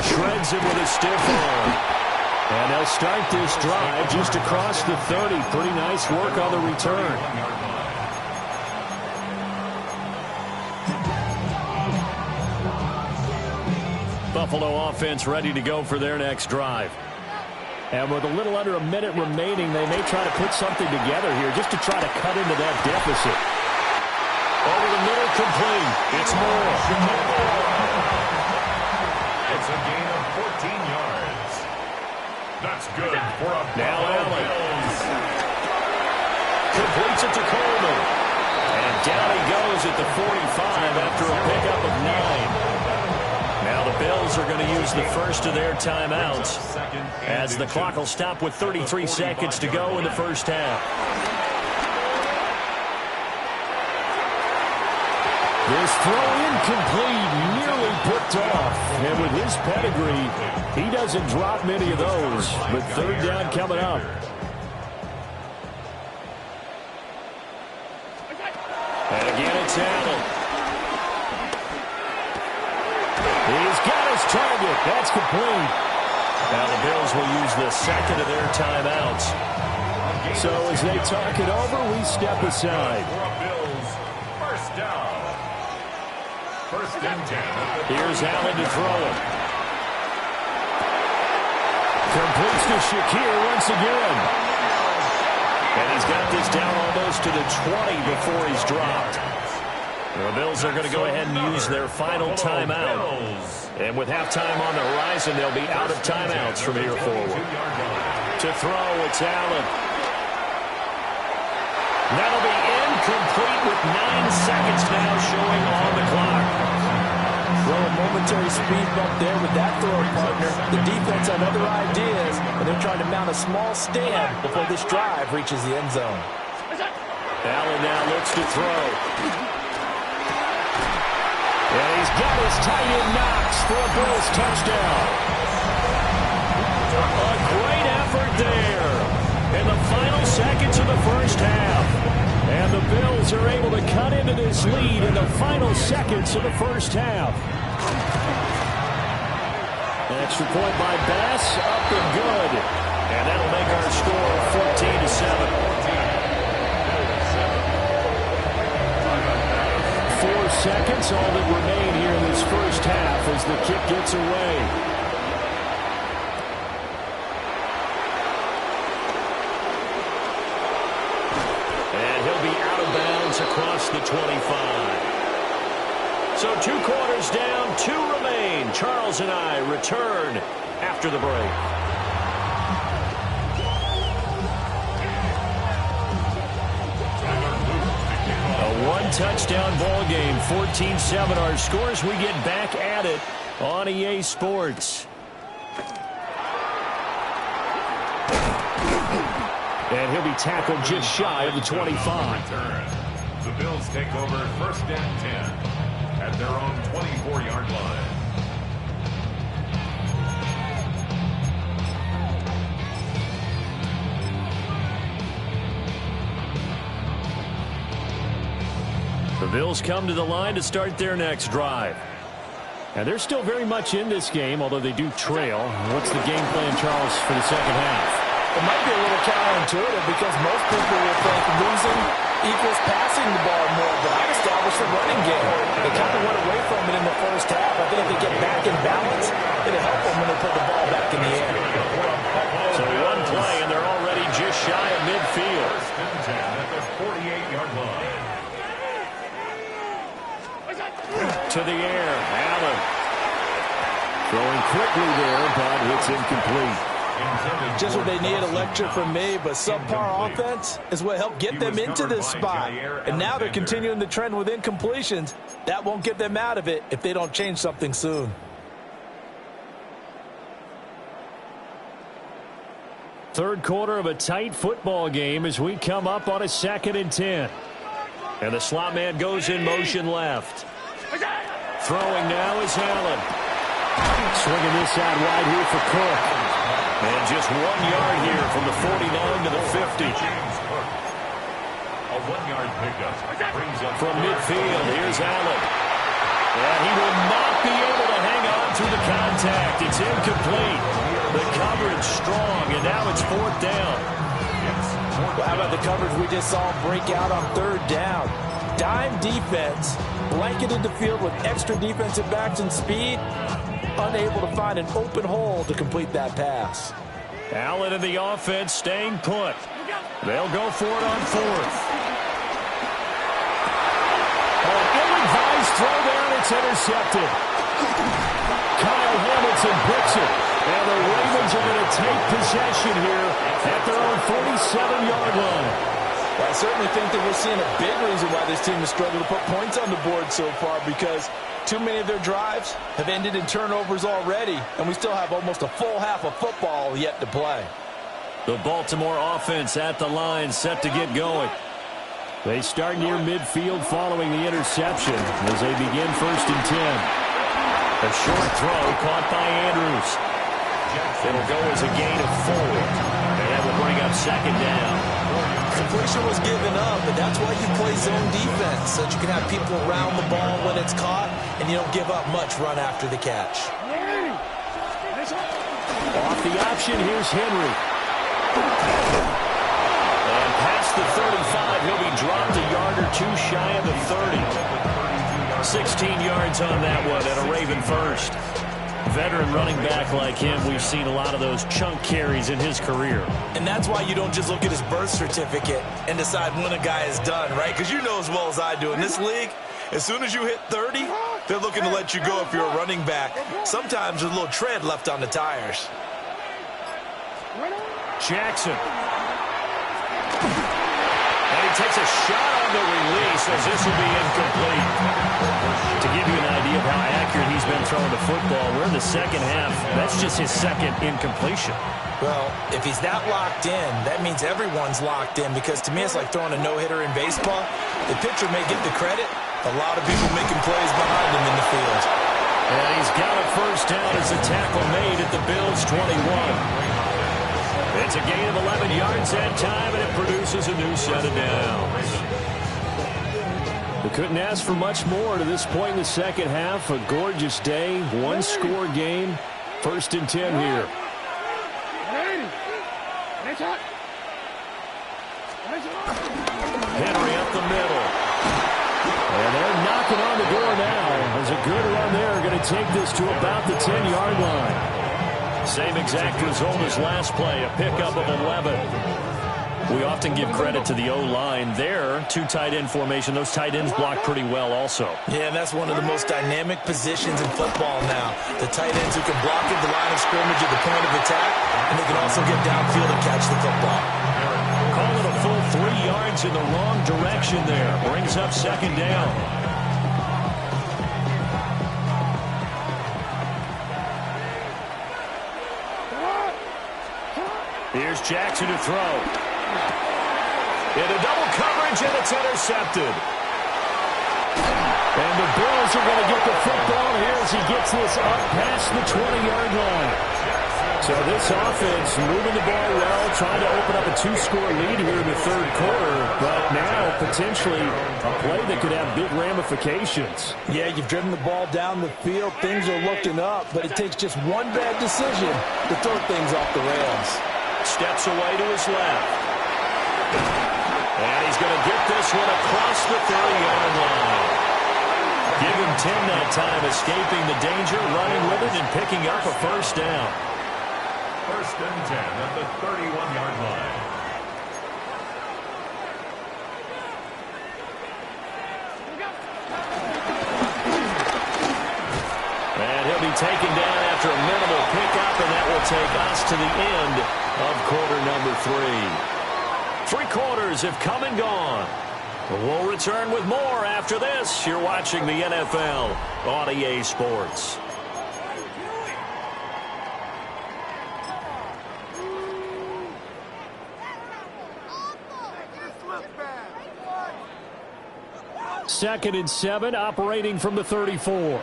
[SPEAKER 10] Shreds it with a stiff arm. And they'll start this drive just across the 30. Pretty nice work on the return. Buffalo offense ready to go for their next drive. And with a little under a minute remaining, they may try to put something together here just to try to cut into that deficit. Over the middle, complete. It's Moore.
[SPEAKER 3] It's a gain of 14 yards. That's good for a
[SPEAKER 10] now Allen. Completes it to Coleman. And down he goes at the 45 after a pickup of 9. Now the Bills are going to use the first of their timeouts as the clock will stop with 33 seconds to go in the first half. This throw incomplete, nearly picked off. And with his pedigree, he doesn't drop many of those. But third down coming up. And again it's Allen. He's got his target. That's complete. Now the Bills will use the second of their timeouts. So as they talk it over, we step aside.
[SPEAKER 3] First down. First and 10.
[SPEAKER 10] Here's Allen to throw it. Completes to Shakir once again. And he's got this down almost to the 20 before he's dropped. The Bills are going to go ahead and use their final timeout. And with halftime on the horizon, they'll be out of timeouts from here forward. To throw, it's Allen. That'll be incomplete with 9 seconds now showing on the clock.
[SPEAKER 11] Well, a momentary speed bump there with that throw, partner. The defense had other ideas, and they're trying to mount a small stand before this drive reaches the end zone.
[SPEAKER 10] Allen now looks to throw. And he's got his tight end Knox for a Bills touchdown. A great effort there in the final seconds of the first half. And the Bills are able to cut into this lead in the final seconds of the first half. An extra point by Bass, up and good. And that'll make our score 14-7. 4 seconds, all that remain here in this first half as the kick gets away. And he'll be out of bounds across the 25. So 2 quarters down, 2 remain. Charles and I return after the break. One-touchdown ball game, 14-7 our scores. We get back at it on EA Sports. And he'll be tackled just shy of the 25.
[SPEAKER 3] The Bills take over first and 10 at their own 24-yard line.
[SPEAKER 10] The Bills come to the line to start their next drive. And they're still very much in this game, although they do trail. What's the game plan, Charles, for the second half?
[SPEAKER 11] It might be a little counterintuitive because most people will think losing equals passing the ball more, but I've established a running game. They kind of went away from it in the first half. I think if they get back in balance, it'll help them when they put the ball back in the air.
[SPEAKER 10] So one play, and they're already just shy of midfield.
[SPEAKER 3] First and 10 at the 48-yard line.
[SPEAKER 10] To the air, Allen. Throwing quickly there, but it's incomplete.
[SPEAKER 11] Just what they need, a lecture from me, but subpar offense is what helped get them into this spot. And now they're continuing the trend with incompletions. That won't get them out of it if they don't change something soon.
[SPEAKER 10] Third quarter of a tight football game as we come up on a 2nd and 10. And the slot man goes in motion left. Throwing now is Allen. Swinging this out wide here for Cook. And just 1 yard here from the 49 to the 50.
[SPEAKER 3] A 1-yard pickup brings up
[SPEAKER 10] from midfield. Here's Allen. And he will not be able to hang on through the contact. It's incomplete. The coverage strong, and now it's 4th down.
[SPEAKER 11] Well, how about the coverage we just saw break out on 3rd down? Dime defense, blanketed the field with extra defensive backs and speed, unable to find an open hole to complete that pass.
[SPEAKER 10] Allen and the offense staying put. They'll go for it on 4th. An ill-advised throw there, and it's intercepted. Kyle Hamilton picks it. And the Ravens are going to take possession here at their own 47-yard line.
[SPEAKER 11] Well, I certainly think that we're seeing a big reason why this team has struggled to put points on the board so far, because too many of their drives have ended in turnovers already, and we still have almost a full half of football yet to play.
[SPEAKER 10] The Baltimore offense at the line, set to get going. They start near midfield following the interception as they begin 1st and 10. A short throw caught by Andrews. It'll go as a gain of 4. And that will bring up 2nd down.
[SPEAKER 11] Completion was given up, but that's why you play zone defense, so that you can have people around the ball when it's caught, and you don't give up much run after the catch.
[SPEAKER 10] Off the option, here's Henry. And past the 35, he'll be dropped a yard or 2 shy of the 30. 16 yards on that one, and a Raven first. Veteran running back like him, we've seen a lot of those chunk carries in his career.
[SPEAKER 11] And that's why you don't just look at his birth certificate and decide when a guy is done, right? Because you know as well as I do, in this league, as soon as you hit 30, they're looking to let you go if you're a running back. Sometimes there's a little tread left on the tires.
[SPEAKER 10] Jackson. And he takes a shot on the release as this will be incomplete. To give you an idea of how accurate he's been throwing the football, we're in the 2nd half. That's just his 2nd incompletion.
[SPEAKER 11] Well, if he's that locked in, that means everyone's locked in, because to me it's like throwing a no-hitter in baseball. The pitcher may get the credit. A lot of people making plays behind him in the field.
[SPEAKER 10] And he's got a 1st down as the tackle made at the Bills' 21. It's a gain of 11 yards that time, and it produces a new set of downs. We couldn't ask for much more to this point in the 2nd half. A gorgeous day, 1-score game. 1st and 10 here. Henry up the middle. And they're knocking on the door now. There's a good run there. Going to take this to about the 10-yard line. Same exact result as last play, a pickup of 11. We often give credit to the O-line there. 2 tight end formation. Those tight ends block pretty well also.
[SPEAKER 11] Yeah, and that's one of the most dynamic positions in football now. The tight ends who can block at the line of scrimmage at the point of attack, and they can also get downfield and catch the football.
[SPEAKER 10] Call it a full 3 yards in the wrong direction there. Brings up 2nd down. Here's Jackson to throw. Into double coverage, and it's intercepted. And the Bills are going to get the football here as he gets this up past the 20-yard line. So this offense moving the ball well, trying to open up a 2-score lead here in the 3rd quarter. But now potentially a play that could have big ramifications.
[SPEAKER 11] Yeah, you've driven the ball down the field. Things are looking up, but it takes just one bad decision to throw things off the rails.
[SPEAKER 10] Steps away to his left. And he's going to get this one across the 30-yard line. Give him 10 that time, escaping the danger, running with it, and picking up a 1st down.
[SPEAKER 3] 1st and 10 at the 31-yard line.
[SPEAKER 10] And he'll be taken down after a minimal pickup, and that will take us to the end of quarter number 3. 3 quarters have come and gone. We'll return with more after this. You're watching the NFL on EA Sports. Second and 7, operating from the 34.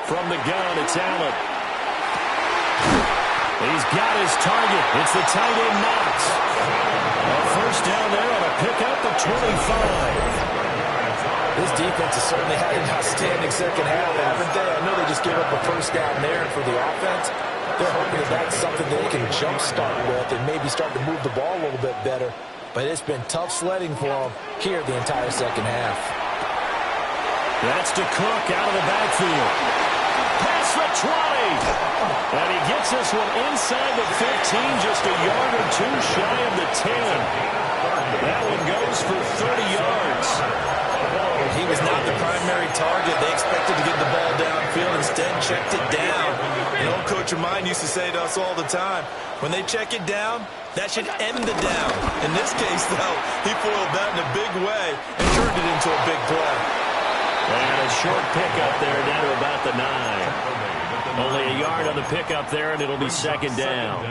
[SPEAKER 10] From the gun, it's Allen. He's got his target. It's the tight end, Knox. A first down there on a pickup of 25.
[SPEAKER 11] This defense has certainly had an outstanding second half, haven't they? I know they just gave up a first down there, and for the offense, they're hoping that that's something they can jumpstart with and maybe start to move the ball a little bit better. But it's been tough sledding for them here the entire second half.
[SPEAKER 10] That's to Cook out of the backfield. Past the 20. And he gets this one inside the 15, just a yard or two shy of the 10. That one goes for 30 yards.
[SPEAKER 11] He was not the primary target. They expected to get the ball downfield. Instead, checked it down. An old coach of mine used to say to us all the time, when they check it down, that should end the down. In this case, though, he foiled that in a big way and turned it into a big play.
[SPEAKER 10] And a short pickup there down to about the 9. Only a yard on the pickup there, and it'll be second down.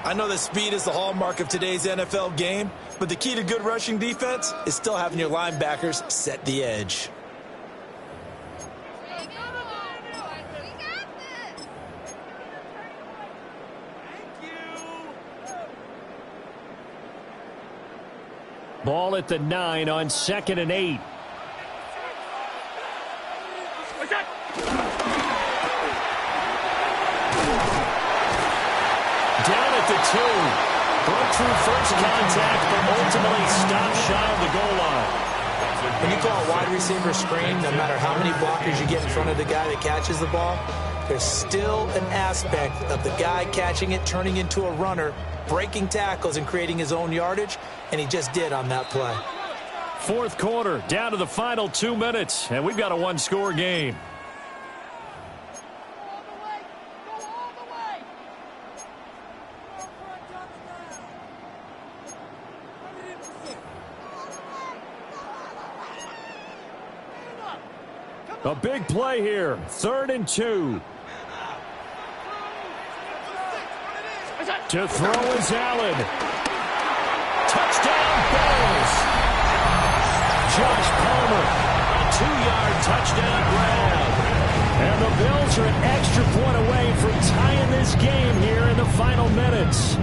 [SPEAKER 11] I know that speed is the hallmark of today's NFL game, but the key to good rushing defense is still having your linebackers set the edge.
[SPEAKER 10] Ball at the 9 on 2nd and 8. Down at the 2. Broke through first contact, but ultimately stopped shy of the goal line.
[SPEAKER 11] When you call a wide receiver screen, no matter how many blockers you get in front of the guy that catches the ball, there's still an aspect of the guy catching it, turning into a runner, breaking tackles and creating his own yardage, and he just did on that play.
[SPEAKER 10] Fourth quarter, down to the final 2 minutes, and we've got a one-score game. A big play here, 3rd and 2. To throw is Allen. Touchdown, Bills. Josh Palmer, a 2-yard touchdown grab. And the Bills are an extra point away from tying this game here in the final minutes.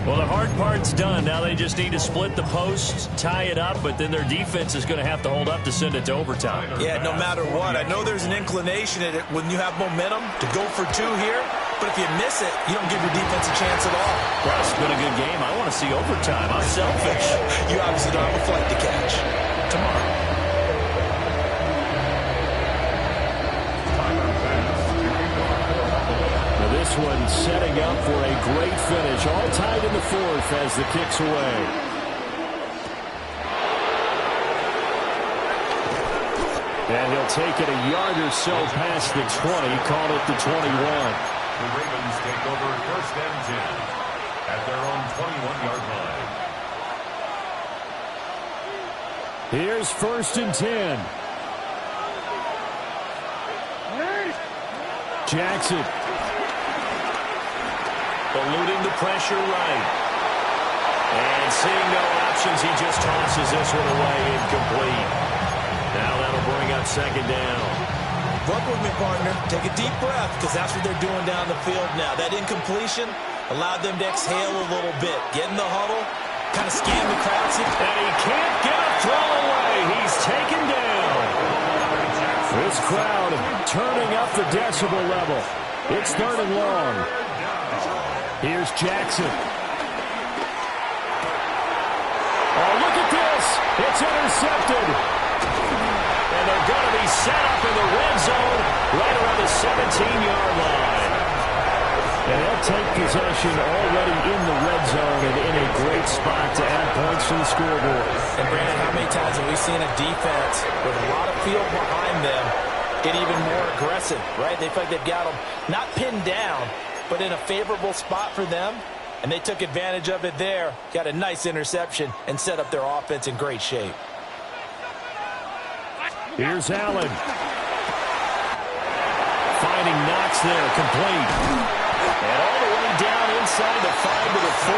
[SPEAKER 10] Well, the hard part's done. Now they just need to split the posts, tie it up, but then their defense is going to have to hold up to send it to overtime.
[SPEAKER 11] Yeah, no matter what. I know there's an inclination in it when you have momentum to go for 2 here, but if you miss it, you don't give your defense a chance at all.
[SPEAKER 10] Well, it's been a good game. I want to see overtime. I'm selfish.
[SPEAKER 11] You obviously don't have a flight to catch.
[SPEAKER 10] Tomorrow. This one setting up for a great finish. All tied in the 4th as the kick's away. And he'll take it a yard or so past the 20. Called it the 21.
[SPEAKER 3] The Ravens take over 1st and 10 at their own 21-yard line.
[SPEAKER 10] Here's 1st and 10. Jackson. Eluding the pressure right. And seeing no options, he just tosses this one away incomplete. Now that'll bring up 2nd down.
[SPEAKER 11] Work with me, partner. Take a deep breath, because that's what they're doing down the field now. That incompletion allowed them to exhale a little bit. Get in the huddle, kind of scan the crowd.
[SPEAKER 10] And he can't get a throw away. He's taken down. This crowd turning up the decibel level. It's 3rd and long. Here's Jackson. Oh, look at this. It's intercepted. And they're going to be set up in the red zone right around the 17-yard line. And they'll take possession already in the red zone and in a great spot to add points to the scoreboard.
[SPEAKER 11] And Brandon, how many times have we seen a defense with a lot of field behind them get even more aggressive, right? They feel like they've got them not pinned down, but in a favorable spot for them, and they took advantage of it there, got a nice interception, and set up their offense in great shape.
[SPEAKER 10] Here's Allen. Finding Knox there, complete. And all the way down inside the 5 to the 4.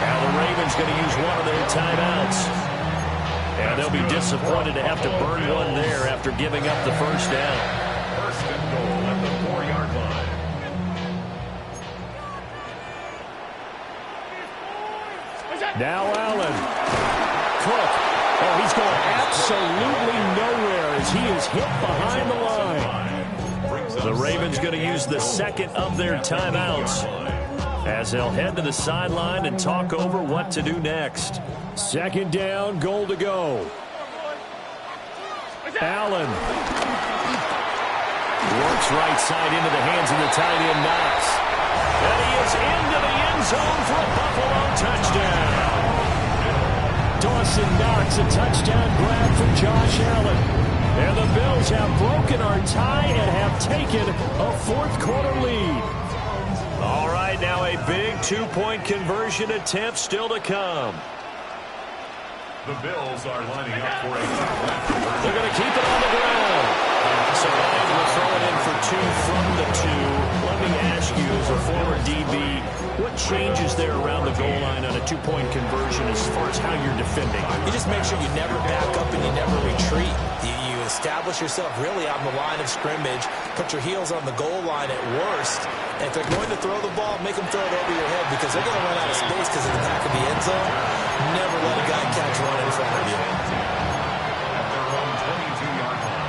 [SPEAKER 10] Now the Ravens going to use one of their timeouts. And they'll be disappointed to have to burn one there after giving up the first down.
[SPEAKER 3] First and goal at the 4-yard line.
[SPEAKER 10] Now Allen. Cook. Oh, he's going absolutely nowhere as he is hit behind the line. The Ravens going to use the second of their timeouts as they'll head to the sideline and talk over what to do next. Second down, goal to go. Allen works right side into the hands of the tight end Knox. And he is into the end zone for a Buffalo touchdown. Dawson Knox, a touchdown grab for Josh Allen. And the Bills have broken our tie and have taken a fourth-quarter lead. All right, now a big two-point conversion attempt still to come.
[SPEAKER 3] The Bills are lining up for a two-point conversion.
[SPEAKER 10] They're going to keep it on the ground. So Ryan will throw it in for 2 from the 2. Let me ask you, as a former DB, what changes there around the goal line on a two-point conversion as far as how you're defending?
[SPEAKER 11] You just make sure you never back up and you never retreat. You establish yourself really on the line of scrimmage, put your heels on the goal line at worst. And if they're going to throw the ball, make them throw it over your head because they're going to run out of space because of the back of the end zone. Never let a guy catch one in front of you.
[SPEAKER 3] At their own 22-yard line.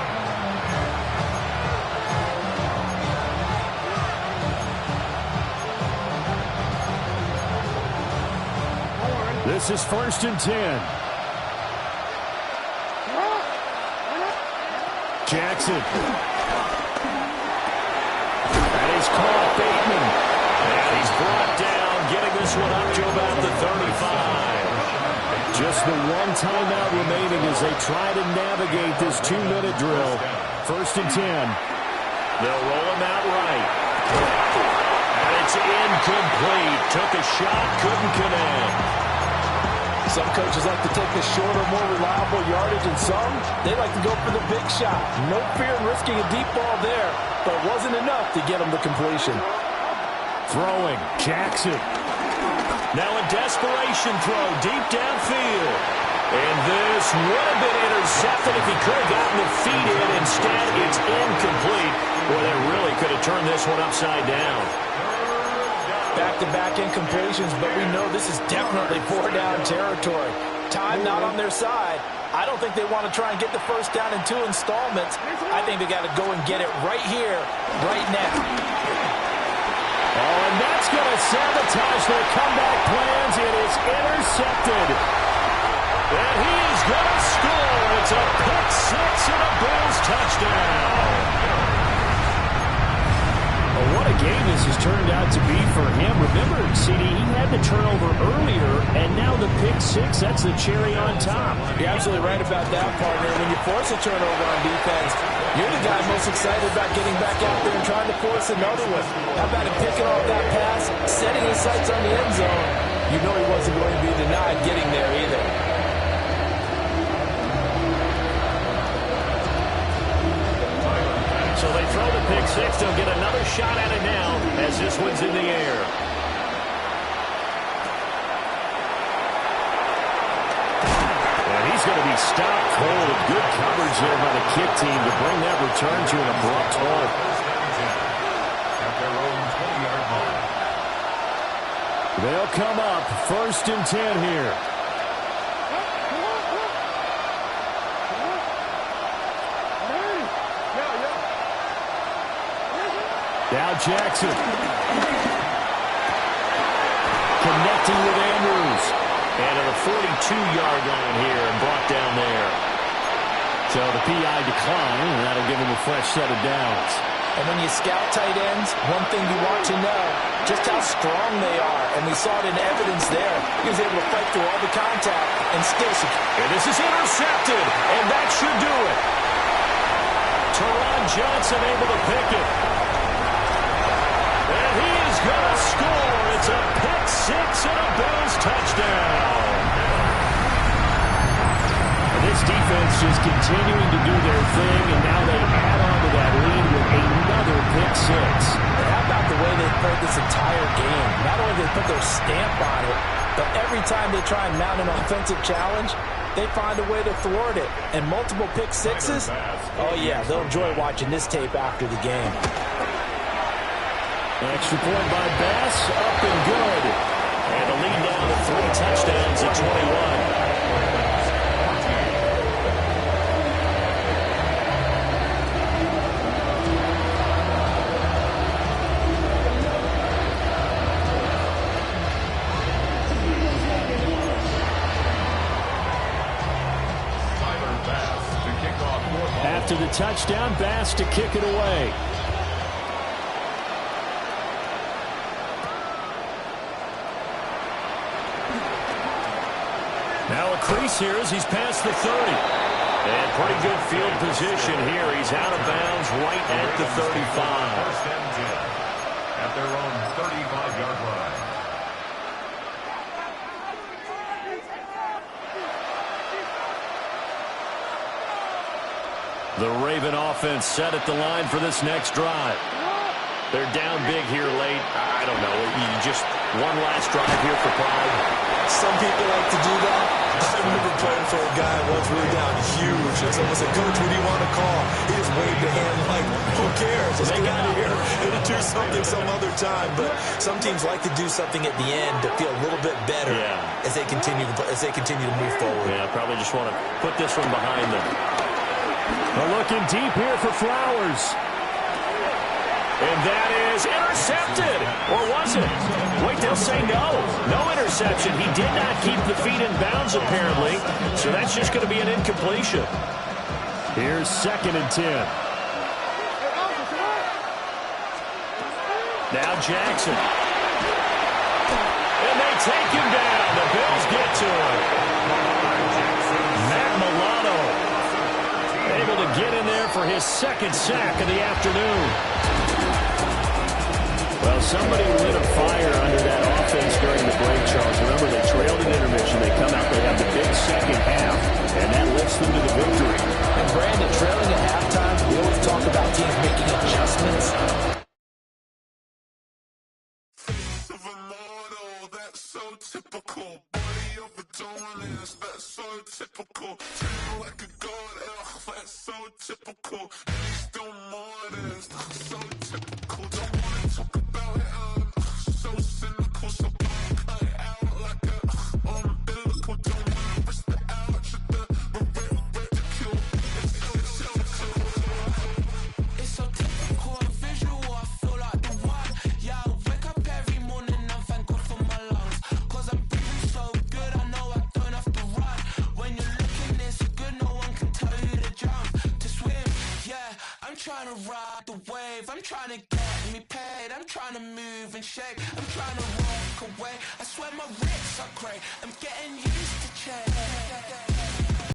[SPEAKER 10] This is 1st and 10. Jackson. That is caught. Bateman. And he's brought down, getting this one up to about the 35. Just the one timeout remaining as they try to navigate this 2-minute drill. 1st and 10. They'll roll him out right. And it's incomplete. Took a shot, couldn't connect.
[SPEAKER 11] Some coaches like to take the shorter, more reliable yardage, and some, they like to go for the big shot. No fear in risking a deep ball there, but it wasn't enough to get them the completion.
[SPEAKER 10] Throwing, Jackson. Now a desperation throw deep downfield. And this would have been intercepted if he could have gotten the feet in. Instead, it's incomplete. Boy, they really could have turned this one upside down.
[SPEAKER 11] Back-to-back incompletions, but we know this is definitely 4-down territory. Time not on their side. I don't think they want to try and get the first down in 2 installments. I think they got to go and get it right here, right now.
[SPEAKER 10] Oh, and that's going to sabotage their comeback plans. It is intercepted. And he is going to score. It's a pick six and a Bills touchdown. What a game this has turned out to be for him. Remember, CD, he had the turnover earlier, and now the pick six, that's the cherry on top.
[SPEAKER 11] You're absolutely right about that, partner. When you force a turnover on defense, you're the guy most excited about getting back out there and trying to force another one. How about him picking off that pass, setting his sights on the end zone? You know he wasn't going to be denied getting there either.
[SPEAKER 10] So they throw the pick six. They'll get another shot at it now as this one's in the air. And he's going to be stopped cold. Good coverage there by the kick team to bring that return to an abrupt halt.
[SPEAKER 3] At their own 20-yard line.
[SPEAKER 10] They'll come up 1st and 10 here. Now Jackson. Connecting with Andrews. And at the 42-yard line here and brought down there. So the PI decline, and that'll give him a fresh set of downs.
[SPEAKER 11] And when you scout tight ends, one thing you want to know, just how strong they are. And we saw it in evidence there. He was able to fight through all the contact and still secure.
[SPEAKER 10] And this is intercepted, and that should do it. Teron Johnson able to pick it. And he is going to score. It's a pick six and a Bills touchdown. This defense just continuing to do their thing, and now they add on to that lead with another pick six.
[SPEAKER 11] And how about the way they played this entire game? Not only did they put their stamp on it, but every time they try and mount an offensive challenge, they find a way to thwart it. And multiple pick sixes? Oh, yeah, they'll enjoy watching this tape after the game.
[SPEAKER 10] Extra point by Bass, up and good. And a lead now to 3 touchdowns at 21. After the touchdown, Bass to kick it away. Now a crease here as he's past the 30. And pretty good field position here. He's out of bounds right at the 35.
[SPEAKER 3] First and 10 at their own 35-yard line.
[SPEAKER 10] The Raven offense set at the line for this next drive. They're down big here late. I don't know. Just one last drive here for pride.
[SPEAKER 11] Some people like to do that. I remember playing for a guy once really down huge. And someone said, Coach, what do you want to call? He just waved a hand like, who cares? Let's get out of here. It'll do something some other time. But some teams like to do something at the end to feel a little bit better as they continue to move forward.
[SPEAKER 10] Yeah, probably just want to put this one behind them. They're looking deep here for Flowers. And that is intercepted. Or was it? Wait, they'll say no. No interception. He did not keep the feet in bounds, apparently. So that's just going to be an incompletion. Here's 2nd and 10. Now Jackson. And they take him down. The Bills get to him. Matt Milano able to get in there for his 2nd sack of the afternoon. Well, somebody lit a fire under that offense during the break, Charles. Remember, they trailed in intermission. They come out, they have the big second half, and that lifts them to the victory.
[SPEAKER 11] And Brandon, trailing at halftime, we always talk about teams making adjustments.
[SPEAKER 9] That's so typical. Body of Adonis, that's so typical. Treat like a god, that's so typical. Still modest, so typical. Don't wanna talk about it, so cynical. So cut it out like a umbilical. Don't wanna risk the ouch of the ridicule.
[SPEAKER 4] It's so typical and visual, I feel like the one. Yeah, I wake up every morning and thank God for my lungs. Cause I'm breathing so good, I know I don't have to run. When you're looking this good, no one can tell you to jump, to swim. Yeah, I'm trying to ride the wave, I'm trying to get me paid, I'm trying to move and shake, I'm trying to walk away. I swear my wrists are great, I'm getting used to change.